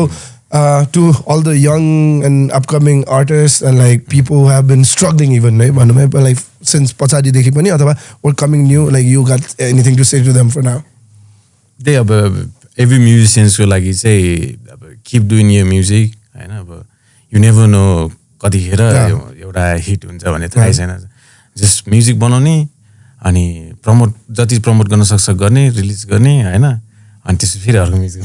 To all the young and upcoming artists and like people who have been struggling even, right? But like since Pachadi dekhi pani athava or coming new, like you got anything to say to them for now? They अब every musiciansको लागि चाहिँ keep doing your music हैन अब you never know कतिखेर एउटा hit हुन्छ भन्ने थाहै छैन जस्ट म्युजिक बनाउने अनि प्रमोट जति प्रमोट गर्न सक्छ गर्ने रिलिज गर्ने हैन अनि त्यसपछि फेरि अर्को म्युजिक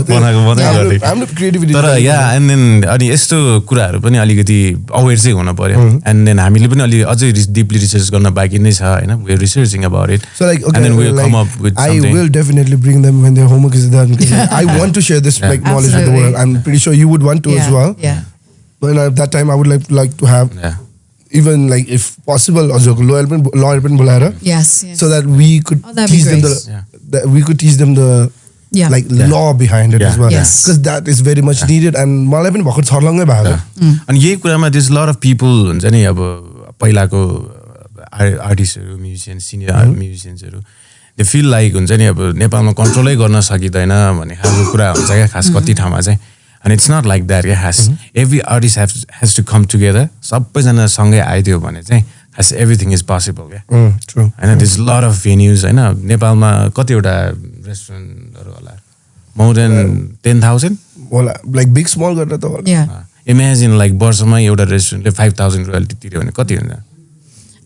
बनाएको गर्ने तर या एन्ड देन अनि यस्तो कुराहरू पनि अलिकति अवेर चाहिँ हुन पर्यो एन्ड देन हामीले पनि अलि अझै डिपली रिसर्च गर्न बाँकी नै छ हैन we are researching about it So like okay, and then we'll like, come up with I something. will definitely bring them when their homework is done because I want to share this like knowledge with the world. I'm pretty sure you would want to as well. Yeah. But at that time I would like to have even like if possible also lawyer पनि बोलाएर Yes. so that we could that'd be teach them great. that we could teach them the like law behind it as well. Yes. Because that is very much needed and मलाई पनि भर्खर छर्लङ्गै भएको अनि यही कुरामा there's a lot of people हुन्छ नि अब पहिलाको आर्टिस्टहरू म्युजिसियन सिनियर म्युजिसियन्सहरू दे फिल लाइक हुन्छ नि अब नेपालमा कन्ट्रोलै गर्न सकिँदैन भन्ने खालको कुरा हुन्छ क्या खास कति ठाउँमा चाहिँ and it's not like that has every artist has to come together सबैजना सँगै आइदियो भने चाहिँ has everything is possible True. and there's a lot of venues हैन नेपालमा कतिवटा रेस्टुरेन्टहरु होला more than 10,000 होला like big small गरेर त होला Yeah. imagine like वर्षमा एउटा रेस्टुरेन्टले 5,000 royalty तिर्यो भने कति हुन्छ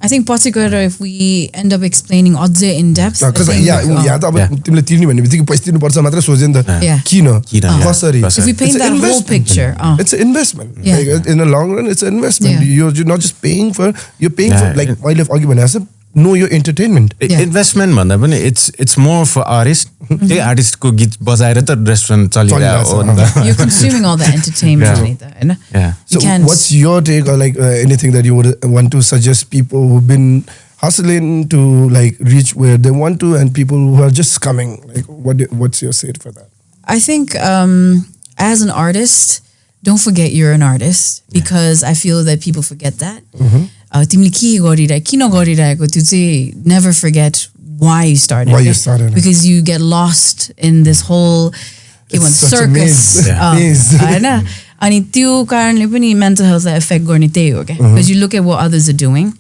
I think particularly if we end up explaining अझै in depth. Because यहाँ त अब तिमीले तिर्ने भन्ने बित्तिकै पैसा तिर्नुपर्छ मात्र सोच्यो नि त किन कसरी If we paint that whole picture. It's an investment. Like, in the long run it's an investment. You're not just paying for like मैले अघि भने जस्तो know your entertainment. इन्भेस्टमेन्ट भन्दा पनि it's more for artist त्यही आर्टिस्टको गीत बजाएर त रेस्टुरेन्ट चलिरहेको हो नि त You're consuming all the entertainment Hahn So what's your take or like anything that you would want to suggest people who've been hustling to like reach where they want to and people who are just coming, like what's your say for that? I think as an artist, don't forget you're an artist because I feel that people forget that. तिमीले के गरिरहेको किन गरिरहेको त्यो चाहिँ never forget why you started. Because you get lost in this whole circus हैन अनि त्यो कारणले पनि mental health लाई affect गर्ने त्यही हो क्या because you look at what others are doing.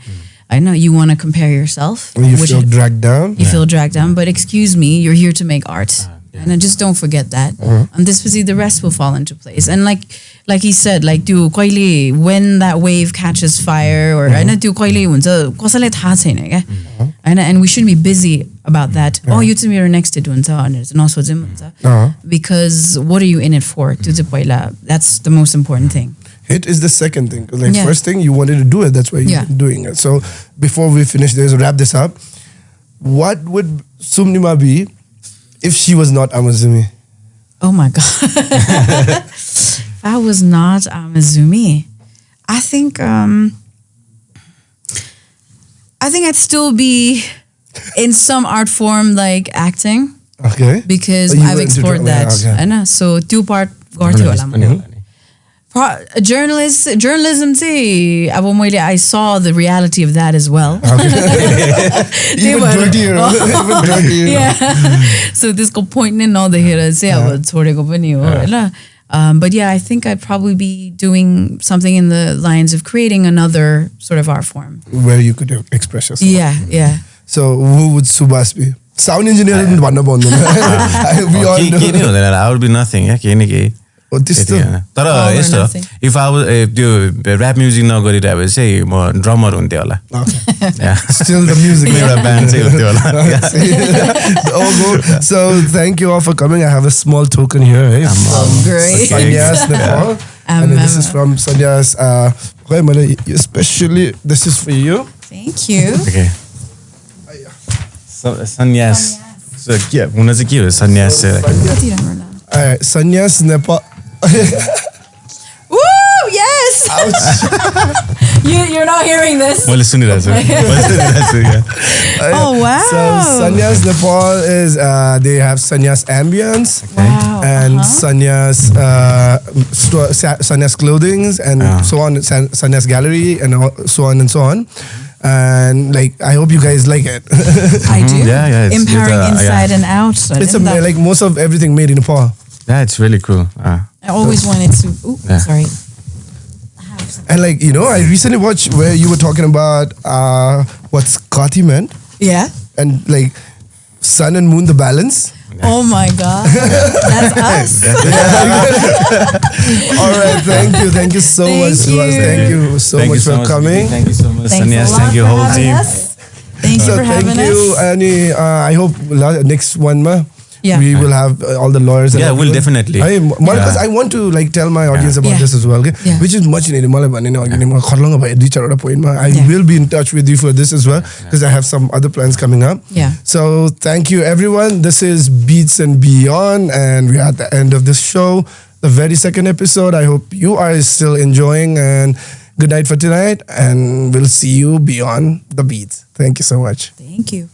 I know you want to compare yourself. You feel dragged down. You feel dragged down, but excuse me, you're here to make art. And just don't forget that. And this was the rest will fall into place. And like he said, like त्यो कहिले when that wave catches fire or हैन त्यो कहिले हुन्छ कसैलाई थाहा छैन क्या and we shouldn't be busy about that. Oh, you to me next to हुन्छ भनेर नसोचौँ हुन्छ because what are you in it for? त्यो चाहिँ पहिला that's the most important thing. It is the second thing. Like first thing you wanted to do it, that's why you're doing it. So before we finish this, wrap this up. What would Sumnima be if she was not AMAZUMI? Oh my God. If I was not AMAZUMI, I think I'd still be in some art form like acting. Okay. Because I've explored that. I know. So two part journalism say I saw the reality of that as well. Even dirtier. So this go point in all the heroes say but yeah, I think I'd probably be doing something in the lines of creating another sort of art form where you could express yourself. Yeah. So who would Subhas be? Sound engineer भन्नु पाउँदैन. We all know. के नि हुँदैन, I would be nothing. या के नि के. त्यस्तो. तर यस्तो, if I was त्यो rap music नगरिरहेको भए चाहिँ म ड्रमर हुन्थेँ होला. Still the music. एउटा band चाहिँ हुन्थ्यो होला. Oh, good. So thank you all for coming. I have a small token here. Hey, from Great. Sanyas, Nepal. And this is from Sanyas. Especially, this is for you. Thank you. Okay. Sanyas. So के हुन चाहिँ के हो सन्यास चाहिँ? Sanyas, Nepal. Woo! Yes. You're not hearing this. मैले सुनिरहेको छु. Oh wow. So Sanyas Nepal is they have Sanyas ambience and Sanyas Sanyas clothings and so on, Sanyas gallery and so on and so on. And like I hope you guys like it. I do. Yeah, it's Empowering inside and out. So it's like most of everything made in Nepal. Yeah, it's really cool. I always wanted to. Sorry. And like I recently watched where you were talking about what's Kati meant. Yeah. And like sun and moon, the balance. Oh my God. That's us. All right, thank you so much, Subhas. Thank you so much for coming. Thank you so much, Thanks Sanyas. a lot Thank you, for whole having team. us. Thank you for having us. And I hope next one Yeah. we will have all the lawyers. Yeah, we'll definitely. Because I want to like tell my audience about this as well, okay? Yeah. Which is much needed. I will be in touch with you for this as well because I have some other plans coming up. Yeah. So thank you everyone. This is Beats and Beyond, and we're at the end of this show, the very second episode. I hope you are still enjoying, and good night for tonight, and we'll see you beyond the beats. Thank you so much. Thank you.